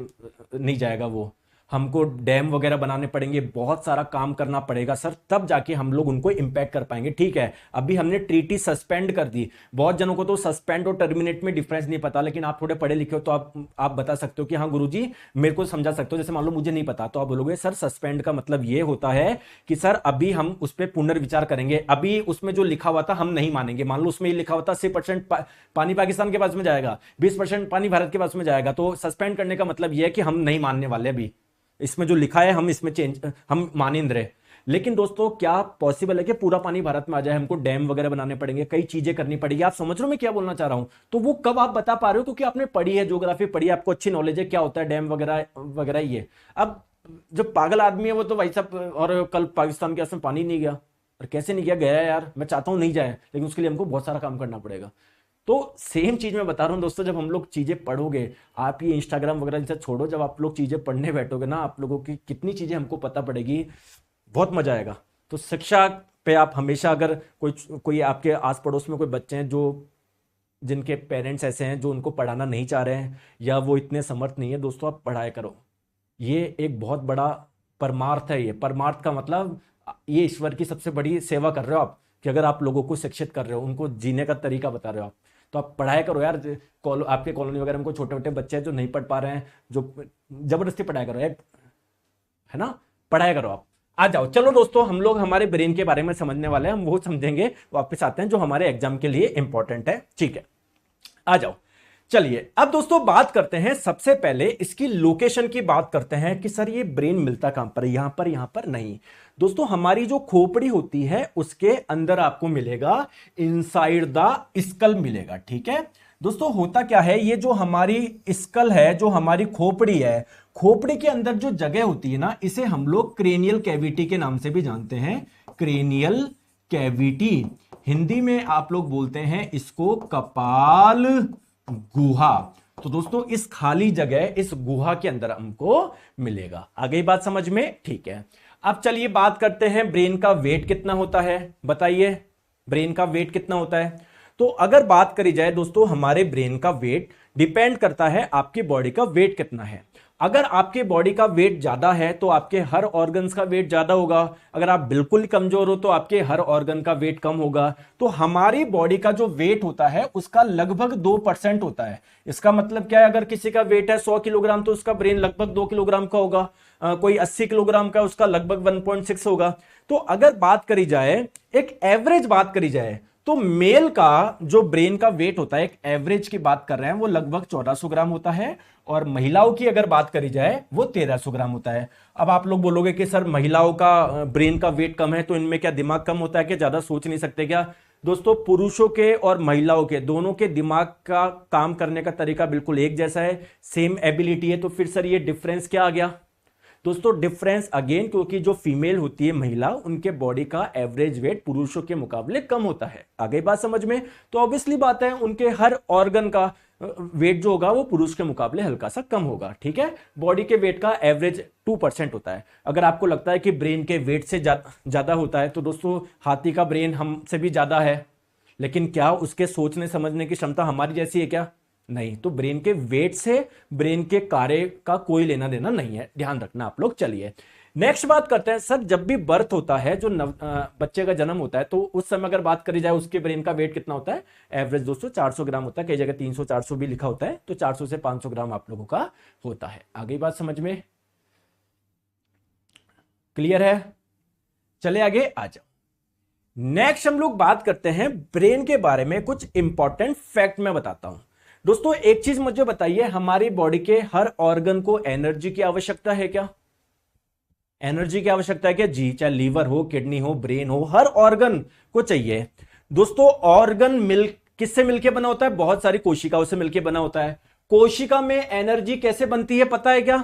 नहीं जाएगा, वो हमको डैम वगैरह बनाने पड़ेंगे, बहुत सारा काम करना पड़ेगा सर, तब जाके हम लोग उनको इंपैक्ट कर पाएंगे। ठीक है, अभी हमने ट्रीटी सस्पेंड कर दी। बहुत जनों को तो सस्पेंड और टर्मिनेट में डिफरेंस नहीं पता, लेकिन आप थोड़े पढ़े लिखे हो तो आप बता सकते हो कि हाँ गुरुजी मेरे को समझा सकते हो। जैसे मान लो मुझे नहीं पता, तो आप बोलोगे सर सस्पेंड का मतलब ये होता है कि सर अभी हम उस पर पुनर्विचार करेंगे, अभी उसमें जो लिखा हुआ था हम नहीं मानेंगे। मान लो उसमें ये लिखा हुआ था 80% पानी पाकिस्तान के पास में जाएगा, 20% पानी भारत के पास में जाएगा, तो सस्पेंड करने का मतलब यह है कि हम नहीं मानने वाले, अभी इसमें जो लिखा है हम इसमें चेंज, हम मानेंद्र है। लेकिन दोस्तों क्या पॉसिबल है कि पूरा पानी भारत में आ जाए, हमको डैम वगैरह बनाने पड़ेंगे, कई चीजें करनी पड़ेगी। आप समझ रहे हो मैं क्या बोलना चाह रहा हूं। तो वो कब आप बता पा रहे हो, क्योंकि आपने पढ़ी है, ज्योग्राफी पढ़ी है, आपको अच्छी नॉलेज है क्या होता है डैम वगैरह वगैरह। ये अब जो पागल आदमी है वो तो भाई साहब, और कल पाकिस्तान के असम पानी नहीं गया, और कैसे नहीं गया, गया यार, मैं चाहता हूं नहीं जाए, लेकिन उसके लिए हमको बहुत सारा काम करना पड़ेगा। तो सेम चीज मैं बता रहा हूं दोस्तों, जब हम लोग चीजें पढ़ोगे, आप ये इंस्टाग्राम वगैरह इनसे छोड़ो, जब आप लोग चीजें पढ़ने बैठोगे ना, आप लोगों की कितनी चीजें हमको पता पड़ेगी, बहुत मजा आएगा। तो शिक्षा पे आप हमेशा, अगर कोई कोई आपके आस पड़ोस में कोई बच्चे हैं जो, जिनके पेरेंट्स ऐसे हैं जो उनको पढ़ाना नहीं चाह रहे हैं, या वो इतने समर्थ नहीं है, दोस्तों आप पढ़ाया करो। ये एक बहुत बड़ा परमार्थ है। ये परमार्थ का मतलब ये ईश्वर की सबसे बड़ी सेवा कर रहे हो आप, कि अगर आप लोगों को शिक्षित कर रहे हो, उनको जीने का तरीका बता रहे हो आप, तो आप पढ़ाया करो यार। आपके कॉलोनी वगैरह में कोई छोटे छोटे बच्चे हैं जो नहीं पढ़ पा रहे हैं, जो जबरदस्ती पढ़ाया करो यार, है ना, पढ़ाया करो आप। आ जाओ, चलो दोस्तों हम लोग हमारे ब्रेन के बारे में समझने वाले हैं, हम वो समझेंगे, वापस आते हैं जो हमारे एग्जाम के लिए इंपॉर्टेंट है। ठीक है, आ जाओ। चलिए अब दोस्तों बात करते हैं, सबसे पहले इसकी लोकेशन की बात करते हैं कि सर ये ब्रेन मिलता कहां पर है, यहां पर नहीं। दोस्तों हमारी जो खोपड़ी होती है उसके अंदर आपको मिलेगा, इनसाइड द स्कल मिलेगा। ठीक है दोस्तों, होता क्या है, ये जो हमारी स्कल है, जो हमारी खोपड़ी है, खोपड़ी के अंदर जो जगह होती है ना, इसे हम लोग क्रेनियल कैविटी के नाम से भी जानते हैं। क्रेनियल कैविटी, हिंदी में आप लोग बोलते हैं इसको कपाल गुहा। तो दोस्तों इस खाली जगह, इस गुहा के अंदर हमको मिलेगा। आ गई बात समझ में, ठीक है। अब चलिए बात करते हैं, ब्रेन का वेट कितना होता है, बताइए ब्रेन का वेट कितना होता है। तो अगर बात करी जाए दोस्तों, हमारे ब्रेन का वेट डिपेंड करता है आपकी बॉडी का वेट कितना है। अगर आपके बॉडी का वेट ज्यादा है तो आपके हर ऑर्गन्स का वेट ज्यादा होगा, अगर आप बिल्कुल कमजोर हो तो आपके हर ऑर्गन का वेट कम होगा। तो हमारी बॉडी का जो वेट होता है उसका लगभग 2% होता है। इसका मतलब क्या है, अगर किसी का वेट है 100 किलोग्राम तो उसका ब्रेन लगभग 2 किलोग्राम का होगा। कोई 80 किलोग्राम का, उसका लगभग 1.6 होगा। तो अगर बात करी जाए, एक एवरेज बात करी जाए, तो मेल का जो ब्रेन का वेट होता है, एक एवरेज की बात कर रहे हैं, वो लगभग 1400 ग्राम होता है। और महिलाओं की अगर बात करी जाए वो 1300 ग्राम होता है। अब आप लोग बोलोगे कि सर महिलाओं का ब्रेन का वेट कम है तो इनमें क्या दिमाग कम होता है, कि ज्यादा सोच नहीं सकते क्या? दोस्तों, पुरुषों के और महिलाओं के दोनों के दिमाग का काम करने का तरीका बिल्कुल एक जैसा है, सेम एबिलिटी है। तो फिर सर ये डिफरेंस क्या आ गया? दोस्तों डिफरेंस अगेन, क्योंकि जो फीमेल होती है महिला, उनके बॉडी का एवरेज वेट पुरुषों के मुकाबले कम होता है। आ गई बात समझ में? तो ऑब्वियसली बात है, उनके हर ऑर्गन का वेट जो होगा वो पुरुष के मुकाबले हल्का सा कम होगा। ठीक है, बॉडी के वेट का एवरेज 2% होता है। अगर आपको लगता है कि ब्रेन के वेट से ज्यादा होता है, तो दोस्तों हाथी का ब्रेन हमसे भी ज्यादा है, लेकिन क्या उसके सोचने समझने की क्षमता हमारी जैसी है क्या? नहीं। तो ब्रेन के वेट से ब्रेन के कार्य का कोई लेना देना नहीं है, ध्यान रखना आप लोग। चलिए नेक्स्ट बात करते हैं। सर जब भी बर्थ होता है, जो बच्चे का जन्म होता है, तो उस समय अगर बात करी जाए उसके ब्रेन का वेट कितना होता है? एवरेज दोस्तों 400 ग्राम होता है, कई जगह 300 400 भी लिखा होता है। तो 400 से 500 ग्राम आप लोगों का होता है। आगे बात समझ में क्लियर है? चले आगे आ जाओ। नेक्स्ट हम लोग बात करते हैं ब्रेन के बारे में, कुछ इंपॉर्टेंट फैक्ट मैं बताता हूं। दोस्तों एक चीज मुझे बताइए, हमारी बॉडी के हर ऑर्गन को एनर्जी की आवश्यकता है क्या? एनर्जी की आवश्यकता है क्या? जी। चाहे लीवर हो, किडनी हो, ब्रेन हो, हर ऑर्गन को चाहिए। दोस्तों ऑर्गन किससे मिलकर बना होता है? बहुत सारी कोशिकाओं से मिलकर बना होता है। कोशिका में एनर्जी कैसे बनती है पता है क्या?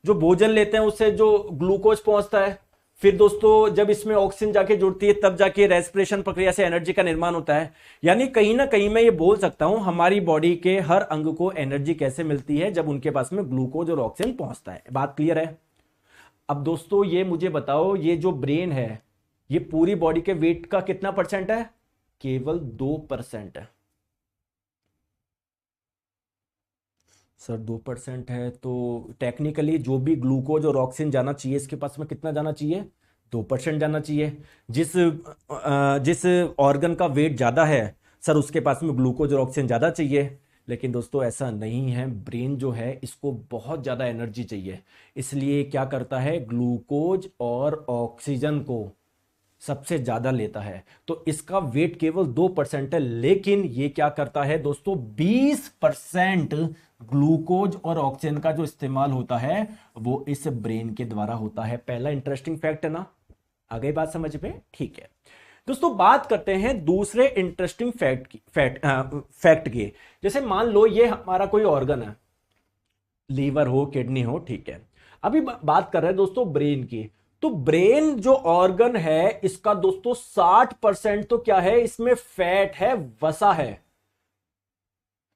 जो भोजन लेते हैं उससे जो ग्लूकोज पहुंचता है, फिर दोस्तों जब इसमें ऑक्सीजन जाके जुड़ती है तब जाके रेस्पिरेशन प्रक्रिया से एनर्जी का निर्माण होता है। यानी कहीं ना कहीं मैं ये बोल सकता हूं, हमारी बॉडी के हर अंग को एनर्जी कैसे मिलती है? जब उनके पास में ग्लूकोज और ऑक्सीजन पहुंचता है। बात क्लियर है? अब दोस्तों ये मुझे बताओ, ये जो ब्रेन है ये पूरी बॉडी के वेट का कितना परसेंट है? केवल 2% है। सर 2% है तो टेक्निकली जो भी ग्लूकोज और ऑक्सीजन जाना चाहिए इसके पास में कितना जाना चाहिए? 2% जाना चाहिए। जिस ऑर्गन का वेट ज्यादा है सर उसके पास में ग्लूकोज और ऑक्सीजन ज्यादा चाहिए। लेकिन दोस्तों ऐसा नहीं है, ब्रेन जो है इसको बहुत ज्यादा एनर्जी चाहिए, इसलिए क्या करता है, ग्लूकोज और ऑक्सीजन को सबसे ज्यादा लेता है। तो इसका वेट केवल 2% है, लेकिन ये क्या करता है दोस्तों, 20% ग्लूकोज और ऑक्सीजन का जो इस्तेमाल होता है वो इस ब्रेन के द्वारा होता है। पहला इंटरेस्टिंग फैक्ट है ना? आ गई बात समझ में? ठीक है दोस्तों, बात करते हैं दूसरे इंटरेस्टिंग फैक्ट की। जैसे मान लो ये हमारा कोई ऑर्गन है, लीवर हो, किडनी हो, ठीक है। अभी बात कर रहे हैं दोस्तों ब्रेन की। तो ब्रेन जो ऑर्गन है इसका दोस्तों 60% तो क्या है, इसमें फैट है, वसा है।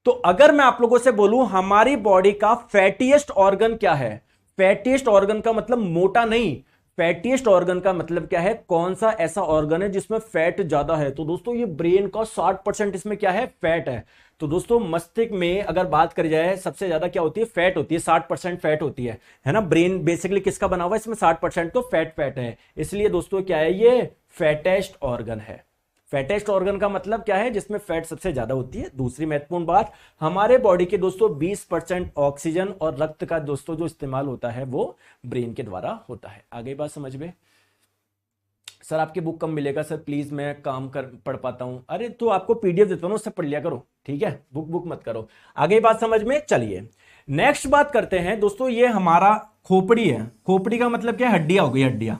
तो अगर मैं आप लोगों से बोलूं हमारी बॉडी का फैटीएस्ट ऑर्गन क्या है? फैटीएस्ट ऑर्गन का मतलब मोटा नहीं, फैटीएस्ट ऑर्गन का मतलब क्या है, कौन सा ऐसा ऑर्गन है जिसमें फैट ज्यादा है? तो दोस्तों ये ब्रेन का 60% इसमें क्या है, फैट है। तो दोस्तों मस्तिष्क में अगर बात करी जाए सबसे ज्यादा क्या होती है, फैट होती है, 60% फैट होती है ना? ब्रेन बेसिकली किसका बना हुआ है, इसमें 60% तो फैट है। इसलिए दोस्तों क्या है, ये फैटेस्ट ऑर्गन है। फैटेस्ट ऑर्गन का मतलब क्या है, जिसमें फैट सबसे ज्यादा होती है। दूसरी महत्वपूर्ण बात, हमारे बॉडी के दोस्तों 20% ऑक्सीजन और रक्त का दोस्तों जो इस्तेमाल होता है वो ब्रेन के द्वारा होता है। आगे बात समझ में? सर आपकी बुक कब मिलेगा? सर प्लीज मैं काम कर पढ़ पाता हूं। अरे तो आपको पीडीएफ देता हूं, उससे पढ़ लिया करो, ठीक है? बुक मत करो। आगे बात समझ में? चलिए नेक्स्ट बात करते हैं दोस्तों, ये हमारा खोपड़ी है। खोपड़ी का मतलब क्या है, हड्डियां हो गई। हड्डियां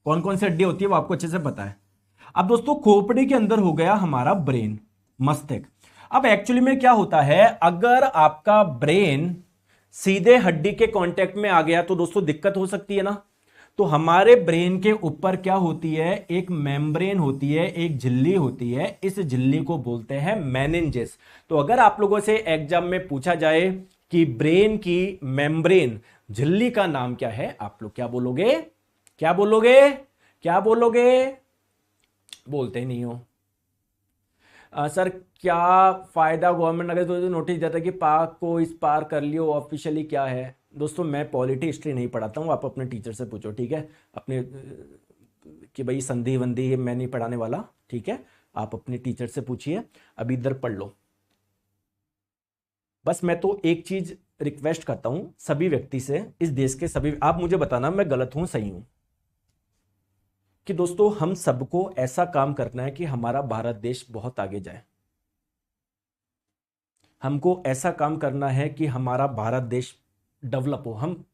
कौन कौन सी हड्डियां होती है वो आपको अच्छे से पता है। अब दोस्तों खोपड़ी के अंदर हो गया हमारा ब्रेन, मस्तिष्क। अब एक्चुअली में क्या होता है, अगर आपका ब्रेन सीधे हड्डी के कांटेक्ट में आ गया तो दोस्तों दिक्कत हो सकती है ना? तो हमारे ब्रेन के ऊपर क्या होती है, एक मेम्ब्रेन होती है, एक झिल्ली होती है। इस झिल्ली को बोलते हैं मेनिंजेस। तो अगर आप लोगों से एग्जाम में पूछा जाए कि ब्रेन की मेम्ब्रेन झिल्ली का नाम क्या है, आप लोग क्या बोलोगे? क्या बोलोगे? क्या बोलोगे? बोलते ही नहीं हो। सर क्या फायदा, गवर्नमेंट अगर तो नोटिस देता है कि पाक को इस पार कर लियो, ऑफिशियली क्या है? दोस्तों मैं पॉलिटी हिस्ट्री नहीं पढ़ाता हूँ, आप अपने टीचर से पूछो, ठीक है। अपने कि भाई संधि वंधि ये मैं नहीं पढ़ाने वाला, ठीक है। आप अपने टीचर से पूछिए, अभी इधर पढ़ लो। बस मैं तो एक चीज रिक्वेस्ट करता हूं सभी व्यक्ति से, इस देश के सभी, आप मुझे बताना मैं गलत हूं सही हूं, कि दोस्तों हम सबको ऐसा काम करना है कि हमारा भारत देश बहुत आगे जाए। हमको ऐसा काम करना है कि हमारा भारत देश डेवलप हो। हम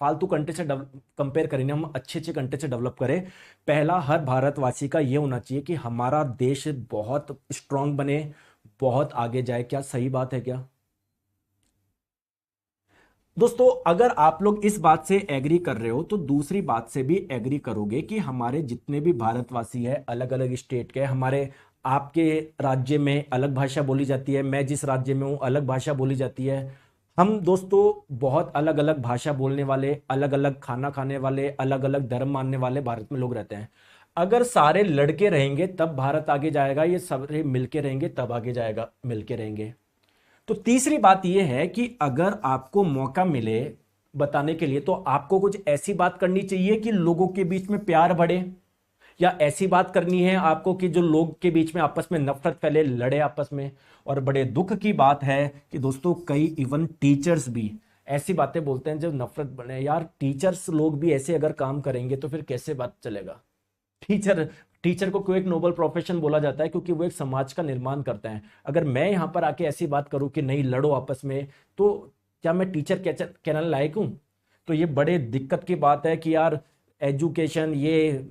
फालतू कंट्री से कंपेयर करेंगे, हम अच्छे अच्छे कंट्री से डेवलप करें। पहला हर भारतवासी का ये होना चाहिए कि हमारा देश बहुत स्ट्रांग बने, बहुत आगे जाए। क्या सही बात है क्या दोस्तों? अगर आप लोग इस बात से एग्री कर रहे हो तो दूसरी बात से भी एग्री करोगे कि हमारे जितने भी भारतवासी है, अलग अलग स्टेट के, हमारे आपके राज्य में अलग भाषा बोली जाती है, मैं जिस राज्य में हूं अलग भाषा बोली जाती है। हम दोस्तों बहुत अलग अलग भाषा बोलने वाले, अलग अलग खाना खाने वाले, अलग अलग धर्म मानने वाले भारत में लोग रहते हैं। अगर सारे लड़के रहेंगे तब भारत आगे जाएगा, ये सारे मिलके रहेंगे तब आगे जाएगा, मिलके रहेंगे। तो तीसरी बात यह है कि अगर आपको मौका मिले बताने के लिए तो आपको कुछ ऐसी बात करनी चाहिए कि लोगों के बीच में प्यार बढ़े, या ऐसी बात करनी है आपको कि जो लोग के बीच में आपस में नफरत फैले, लड़े आपस में। और बड़े दुख की बात है कि दोस्तों कई इवन टीचर्स भी ऐसी बातें बोलते हैं जब नफरत बने। यार टीचर्स लोग भी ऐसे अगर काम करेंगे तो फिर कैसे बात चलेगा? टीचर टीचर को क्यों एक नोबल प्रोफेशन बोला जाता है? क्योंकि वो एक समाज का निर्माण करते हैं। अगर मैं यहां पर आके ऐसी बात करूं कि नहीं लड़ो आपस में, तो क्या मैं टीचर कहने लायक हूं? तो ये बड़े दिक्कत की बात है कि यार एजुकेशन, ये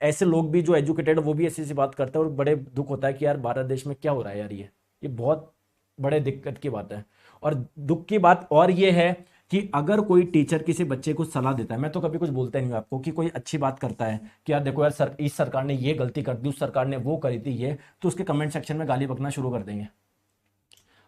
ऐसे लोग भी जो एजुकेटेड वो भी ऐसी सी बात करते हैं, और बड़े दुख होता है कि यार भारत देश में क्या हो रहा है यार। ये बहुत बड़े दिक्कत की बात है। और दुख की बात और ये है कि अगर कोई टीचर किसी बच्चे को सलाह देता है, मैं तो कभी कुछ बोलता ही नहीं आपको, कि कोई अच्छी बात करता है कि यार देखो यार इस सरकार ने ये गलती कर दी, उस सरकार ने वो करी थी ये, तो उसके कमेंट सेक्शन में गाली बकना शुरू कर देंगे।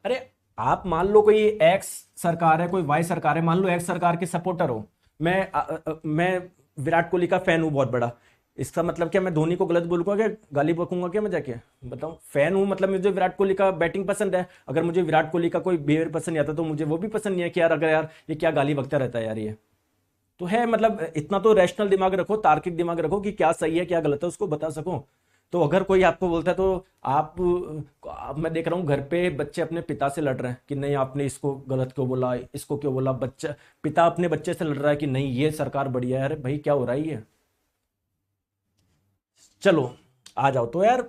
अरे आप मान लो कोई एक्स सरकार है, कोई वाई सरकार है, मान लो एक्स सरकार के सपोर्टर हो, मैं विराट कोहली का फैन हूं बहुत बड़ा, इसका मतलब क्या मैं धोनी को गलत बोलूंगा क्या, गाली बकूंगा क्या मैं जाके? बताऊं, फैन हूं मतलब मुझे विराट कोहली का बैटिंग पसंद है। अगर मुझे विराट कोहली का कोई बिहेवियर पसंद नहीं आता तो मुझे वो भी पसंद नहीं है कि यार अगर यार ये क्या गाली बकता रहता है यार। ये तो है, मतलब इतना तो रैशनल दिमाग रखो, तार्किक दिमाग रखो कि क्या सही है क्या गलत है उसको बता सको। तो अगर कोई आपको बोलता है तो मैं देख रहा हूँ घर पे बच्चे अपने पिता से लड़ रहे हैं कि नहीं आपने इसको गलत क्यों बोला, इसको क्यों बोला। बच्चा पिता अपने बच्चे से लड़ रहा है कि नहीं ये सरकार बढ़िया है। अरे भाई क्या हो रहा है ये? चलो आ जाओ तो यार,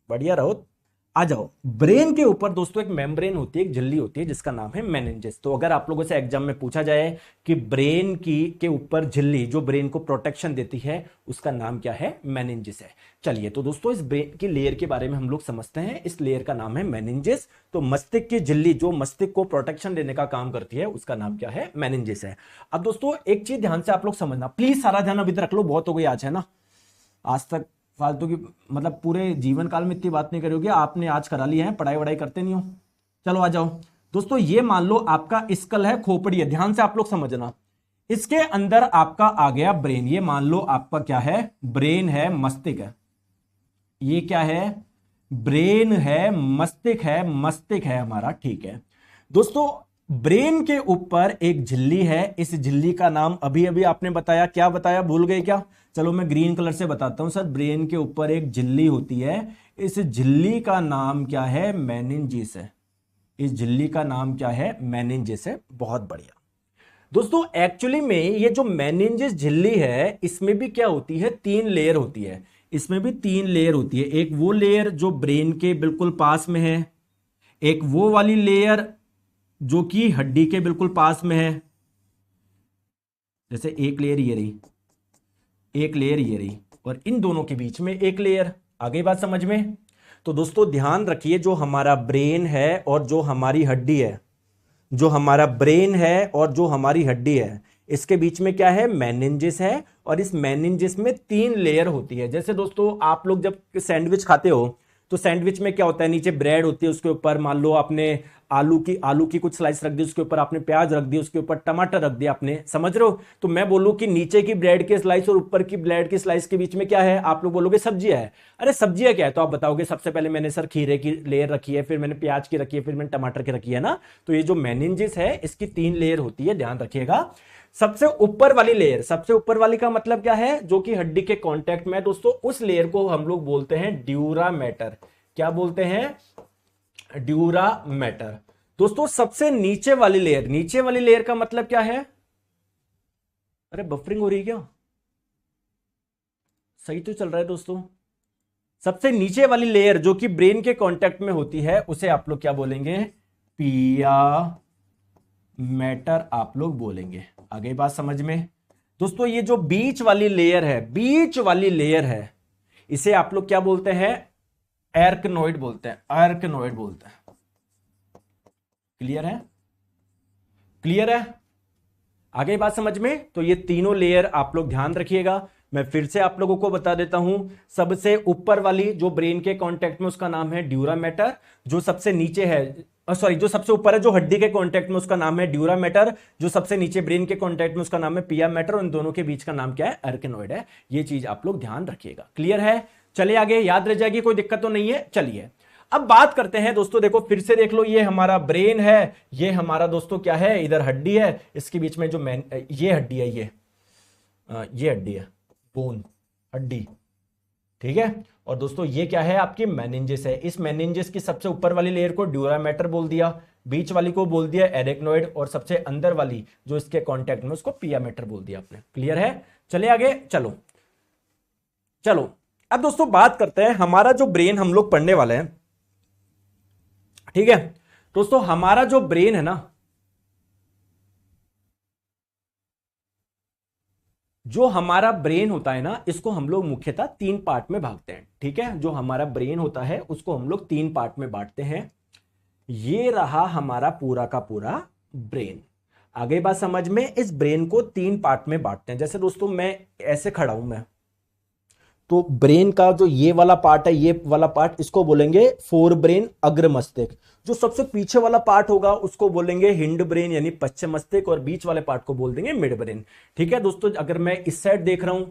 बढ़िया रहो, आ जाओ। ब्रेन के ऊपर दोस्तों एक मेम्ब्रेन होती है, एक झिल्ली होती है जिसका नाम है मेनिंजेस। तो अगर आप लोगों से एग्जाम में पूछा जाए कि ब्रेन की के ऊपर झिल्ली जो ब्रेन को प्रोटेक्शन देती है उसका नाम क्या है? मेनिंजेस है। चलिए तो दोस्तों इस ब्रेन की लेयर के बारे में हम लोग समझते हैं। इस लेयर का नाम है मेनिंजेस। तो मस्तिष्क की झिल्ली जो मस्तिष्क को प्रोटेक्शन देने का काम करती है उसका नाम क्या है? मेनिंजेस है। अब दोस्तों एक चीज ध्यान से आप लोग समझना, प्लीज सारा ध्यान अभी तक रख लो, बहुत हो गई आज, है ना? आज तक फालतू की, मतलब पूरे जीवन काल में इतनी बात नहीं करोगे, आपने आज करा लिया है, पढ़ाई वढ़ाई करते नहीं हो। चलो आ जाओ दोस्तों, ये मान लो आपका स्कल है, खोपड़ी है, ध्यान से आप लोग समझना। इसके अंदर आपका आ गया ब्रेन, ये मान लो आपका क्या है? ब्रेन है, मस्तिष्क है। ये क्या है? ब्रेन है, मस्तिष्क है, मस्तिष्क है हमारा, ठीक है दोस्तों। ब्रेन के ऊपर एक झिल्ली है, इस झिल्ली का नाम अभी अभी आपने बताया, क्या बताया, भूल गए क्या? चलो मैं ग्रीन कलर से बताता हूं सर। ब्रेन के ऊपर एक झिल्ली होती है, इस झिल्ली का नाम क्या है? मेनिंजेस है। इस झिल्ली का नाम क्या है? मेनिंजेस है। बहुत बढ़िया दोस्तों। एक्चुअली में ये जो मेनिंजेस झिल्ली है इसमें भी क्या होती है? 3 लेयर होती है। इसमें भी 3 लेयर होती है। एक वो लेयर जो ब्रेन के बिल्कुल पास में है, एक वो वाली लेयर जो कि हड्डी के बिल्कुल पास में है, जैसे एक लेयर ये रही, एक लेयर ये रही, और इन दोनों के बीच में एक लेयर। आगे बात समझ में? तो दोस्तों ध्यान रखिए, जो हमारा ब्रेन है और जो हमारी हड्डी है, जो हमारा ब्रेन है और जो हमारी हड्डी है, इसके बीच में क्या है? मेनिंजेस है। और इस मेनिंजेस में 3 लेयर होती है। जैसे दोस्तों आप लोग जब सैंडविच खाते हो तो सैंडविच में क्या होता है, नीचे ब्रेड होती है, उसके ऊपर मान लो आपने आलू की कुछ स्लाइस रख दी, उसके ऊपर आपने प्याज रख दी, उसके ऊपर टमाटर रख दिया आपने, समझ रहे हो। तो मैं बोलूं कि नीचे की ब्रेड के स्लाइस और ऊपर की ब्रेड की स्लाइस के बीच में क्या है, आप लोग बोलोगे सब्जियां है। अरे सब्जियां क्या है, तो आप बताओगे सबसे पहले मैंने सर खीरे की लेयर रखी है, फिर मैंने प्याज की रखी है, फिर मैंने टमाटर की रखी है ना। तो ये जो मेनिंजेस है इसकी 3 लेयर होती है, ध्यान रखिएगा। सबसे ऊपर वाली लेयर, सबसे ऊपर वाली का मतलब क्या है, जो कि हड्डी के कांटेक्ट में है दोस्तों, उस लेयर को हम लोग बोलते हैं ड्यूरामेटर। क्या बोलते हैं, ड्यूरामेटर। दोस्तों सबसे नीचे वाली लेयर, नीचे वाली लेयर का मतलब क्या है, अरे बफरिंग हो रही है क्या, सही तो चल रहा है दोस्तों। सबसे नीचे वाली लेयर जो कि ब्रेन के कांटेक्ट में होती है उसे आप लोग क्या बोलेंगे, पिया मैटर आप लोग बोलेंगे। आगे बात समझ में। दोस्तों ये जो बीच वाली लेयर है, बीच वाली लेयर है, इसे आप लोग क्या बोलते हैं, एर्कनोइड बोलते हैं, एर्कनोइड बोलते हैं। क्लियर है, क्लियर है, आगे बात समझ में। तो ये तीनों लेयर आप लोग ध्यान रखिएगा। मैं फिर से आप लोगों को बता देता हूं, सबसे ऊपर वाली जो ब्रेन के कांटेक्ट में उसका नाम है ड्यूरामेटर, जो सबसे नीचे है, सॉरी जो सबसे ऊपर है जो हड्डी के कांटेक्ट में उसका नाम है ड्यूरामेटर, जो सबसे नीचे ब्रेन के कांटेक्ट में उसका नाम है पिया मैटर, उन दोनों के बीच का नाम क्या है, एर्कनोइड है। ये चीज आप लोग ध्यान रखिएगा। क्लियर है, चलिए आगे, याद रह जाएगी, कोई दिक्कत तो नहीं है। चलिए अब बात करते हैं दोस्तों, देखो फिर से देख लो, ये हमारा ब्रेन है, ये हमारा दोस्तों क्या है, इधर हड्डी है, इसके बीच में जो ये हड्डी है, ये हड्डी है, बोन, हड्डी, ठीक है। और दोस्तों ये क्या है, आपकी मेनिंजेस है। इस मेनिंजेस की सबसे ऊपर वाली लेयर को ड्यूरामेटर बोल दिया, बीच वाली को बोल दिया एरेक्नोइड, और सबसे अंदर वाली जो इसके कांटेक्ट में उसको पिया मैटर बोल दिया आपने। क्लियर है, चलिए आगे, चलो चलो। अब दोस्तों बात करते हैं, हमारा जो ब्रेन हम लोग पढ़ने वाले हैं, ठीक है दोस्तों, हमारा जो ब्रेन है ना, जो हमारा ब्रेन होता है ना, इसको हम लोग मुख्यतः 3 पार्ट में भागते हैं, ठीक है। जो हमारा ब्रेन होता है उसको हम लोग 3 पार्ट में बांटते हैं। ये रहा हमारा पूरा का पूरा ब्रेन। आगे बात समझ में, इस ब्रेन को 3 पार्ट में बांटते हैं। जैसे दोस्तों मैं ऐसे खड़ा हूं मैं, तो ब्रेन का जो ये वाला पार्ट है, ये वाला पार्ट, इसको बोलेंगे फोर ब्रेन, अग्र मस्तिष्क। जो सबसे पीछे वाला पार्ट होगा उसको बोलेंगे हिंड ब्रेन यानी पश्चिम मस्तिष्क, और बीच वाले पार्ट को बोल देंगे मिड ब्रेन। ठीक है दोस्तों, अगर मैं इस साइड देख रहा हूं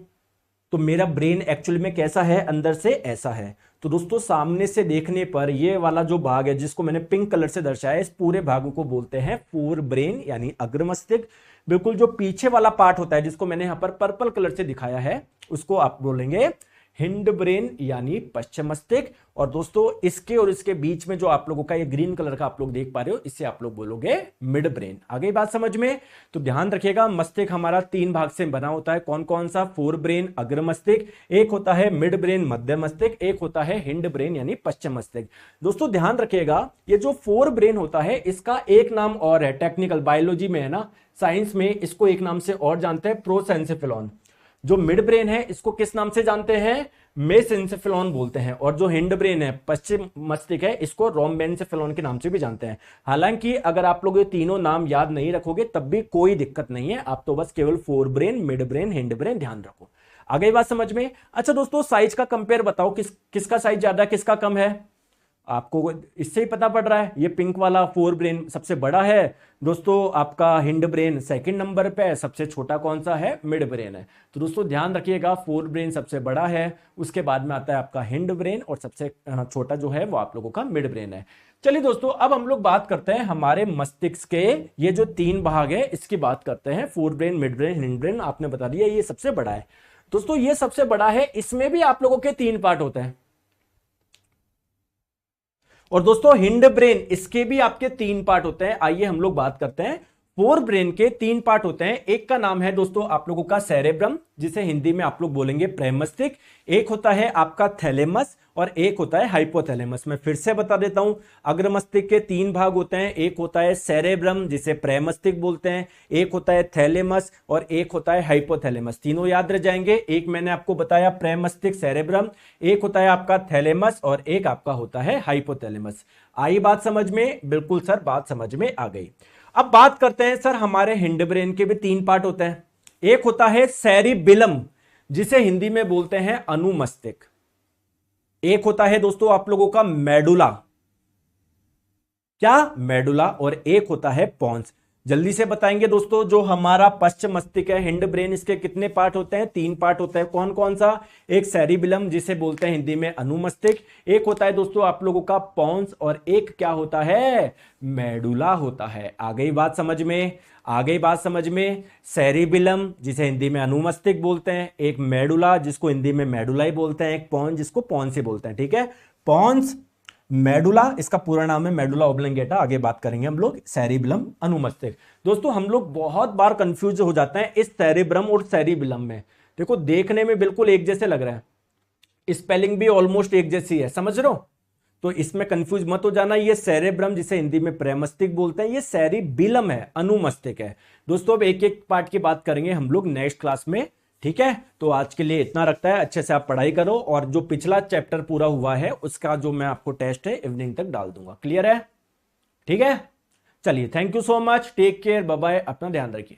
तो मेरा ब्रेन एक्चुअली में कैसा है, अंदर से ऐसा है। तो दोस्तों सामने से देखने पर ये वाला जो भाग है जिसको मैंने पिंक कलर से दर्शाया, इस पूरे भाग को बोलते हैं फोर ब्रेन यानी अग्र मस्तिष्क। बिल्कुल जो पीछे वाला पार्ट होता है जिसको मैंने यहां पर पर्पल कलर से दिखाया है, उसको आप बोलेंगे हिंड ब्रेन यानी पश्चिम मस्तिष्क। और दोस्तों इसके और इसके बीच में जो आप लोगों का ये ग्रीन कलर का आप लोग देख पा रहे हो, इससे आप लोग बोलोगे मिड ब्रेन। आगे बात समझ में, तो ध्यान रखिएगा, मस्तिष्क हमारा 3 भाग से बना होता है। कौन कौन सा, फोर ब्रेन अग्र मस्तिष्क, एक होता है मिड ब्रेन मध्य मस्तिष्क, एक होता है हिंड ब्रेन यानी पश्चिम मस्तिष्क। दोस्तों ध्यान रखिएगा, ये जो फोर ब्रेन होता है इसका एक नाम और है, टेक्निकल बायोलॉजी में है ना, साइंस में इसको एक नाम से और जानते हैं, प्रोसेंसिफिलॉन। जो मिड ब्रेन है इसको किस नाम से जानते हैं, मेसेंसेफिलॉन बोलते हैं। और जो हिंड ब्रेन है पश्चिम मस्तिष्क है, इसको रोम्बेनसेफिलॉन के नाम से भी जानते हैं। हालांकि अगर आप लोग ये तीनों नाम याद नहीं रखोगे तब भी कोई दिक्कत नहीं है, आप तो बस केवल fore brain, mid brain, hind brain ध्यान रखो। आगे बात समझ में। अच्छा दोस्तों साइज का कंपेयर बताओ, किसका साइज ज्यादा किसका कम है, आपको इससे ही पता पड़ रहा है। ये पिंक वाला फोर ब्रेन सबसे बड़ा है दोस्तों, आपका हिंड ब्रेन सेकंड नंबर पे है, सबसे छोटा कौन सा है, मिड ब्रेन है। तो दोस्तों ध्यान रखिएगा, फोर ब्रेन सबसे बड़ा है, उसके बाद में आता है आपका हिंड ब्रेन, और सबसे छोटा जो है वो आप लोगों का मिड ब्रेन है। चलिए दोस्तों अब हम लोग बात करते हैं हमारे मस्तिष्क के ये जो 3 भाग है इसकी बात करते हैं, fore brain, mid brain, hind brain. आपने बता दिया ये सबसे बड़ा है। दोस्तों ये सबसे बड़ा है, इसमें भी आप लोगों के 3 पार्ट होते हैं। और दोस्तों हिंड ब्रेन, इसके भी आपके 3 पार्ट होते हैं। आइए हम लोग बात करते हैं, फोर ब्रेन के 3 पार्ट होते हैं। एक का नाम है दोस्तों आप लोगों का सेरेब्रम, जिसे हिंदी में आप लोग बोलेंगे प्रेमस्तिष्क। एक होता है आपका थैलेमस और एक होता है हाइपोथैलेमस। मैं फिर से बता देता हूं, अग्र मस्तिष्क के 3 भाग होते हैं, एक होता है सेरेब्रम जिसे प्रेमस्तिष्क बोलते हैं, एक होता है थैलेमस और एक होता है हाइपोथैलेमस। तीनों याद रह जाएंगे। एक मैंने आपको बताया प्रेमस्तिष्क सेरेब्रम, एक होता है आपका थैलेमस और एक आपका होता है हाइपोथैलेमस। आई बात समझ में, बिल्कुल सर बात समझ में आ गई। अब बात करते हैं सर, हमारे हिंड ब्रेन के भी 3 पार्ट होते हैं। एक होता है सेरिबिलम जिसे हिंदी में बोलते हैं अनुमस्तिष्क, एक होता है दोस्तों आप लोगों का मेडुला, क्या मेडुला, और एक होता है पॉन्स। जल्दी से बताएंगे दोस्तों, जो हमारा पश्च मस्तिष्क है, हिंड ब्रेन, इसके कितने पार्ट होते हैं? 3 पार्ट होते हैं। कौन कौन सा? एक सेरिबिलम जिसे बोलते हैं हिंदी में अनुमस्तिष्क, एक होता है दोस्तों आप लोगों का पॉन्स, और एक क्या होता है? मेडुला होता है। आ गई बात समझ में? आ गई बात समझ में? सेरिबिलम जिसे हिंदी में अनुमस्तिष्क बोलते हैं, एक मेडुला जिसको हिंदी में मेडुला ही बोलते हैं, एक पॉन्स जिसको पॉन्स ही बोलते हैं। ठीक है, पॉन्स, मेडुला, इसका पूरा नाम है मेडुला ऑब्लिंगेटा। आगे बात करेंगे हम लोग सेरिबलम, अनुमस्तिष्क। दोस्तों हम लोग बहुत बार कंफ्यूज हो जाते हैं इस सेरिब्रम और सेरिबलम में। देखो देखने में बिल्कुल एक जैसे लग रहा है, स्पेलिंग भी ऑलमोस्ट एक जैसी है, समझ रहे हो? तो इसमें कंफ्यूज मत हो जाना। ये सेरेब्रम जिसे हिंदी में प्रेमस्तिष्क बोलते हैं, ये सेरिबिलम है, अनुमस्तिष्क है। दोस्तों अब एक एक पार्ट की बात करेंगे हम लोग नेक्स्ट क्लास में। ठीक है, तो आज के लिए इतना रखता है। अच्छे से आप पढ़ाई करो, और जो पिछला चैप्टर पूरा हुआ है उसका जो मैं आपको टेस्ट है इवनिंग तक डाल दूंगा। क्लियर है? ठीक है, चलिए, thank you so much, take care, bye bye, अपना ध्यान रखिए।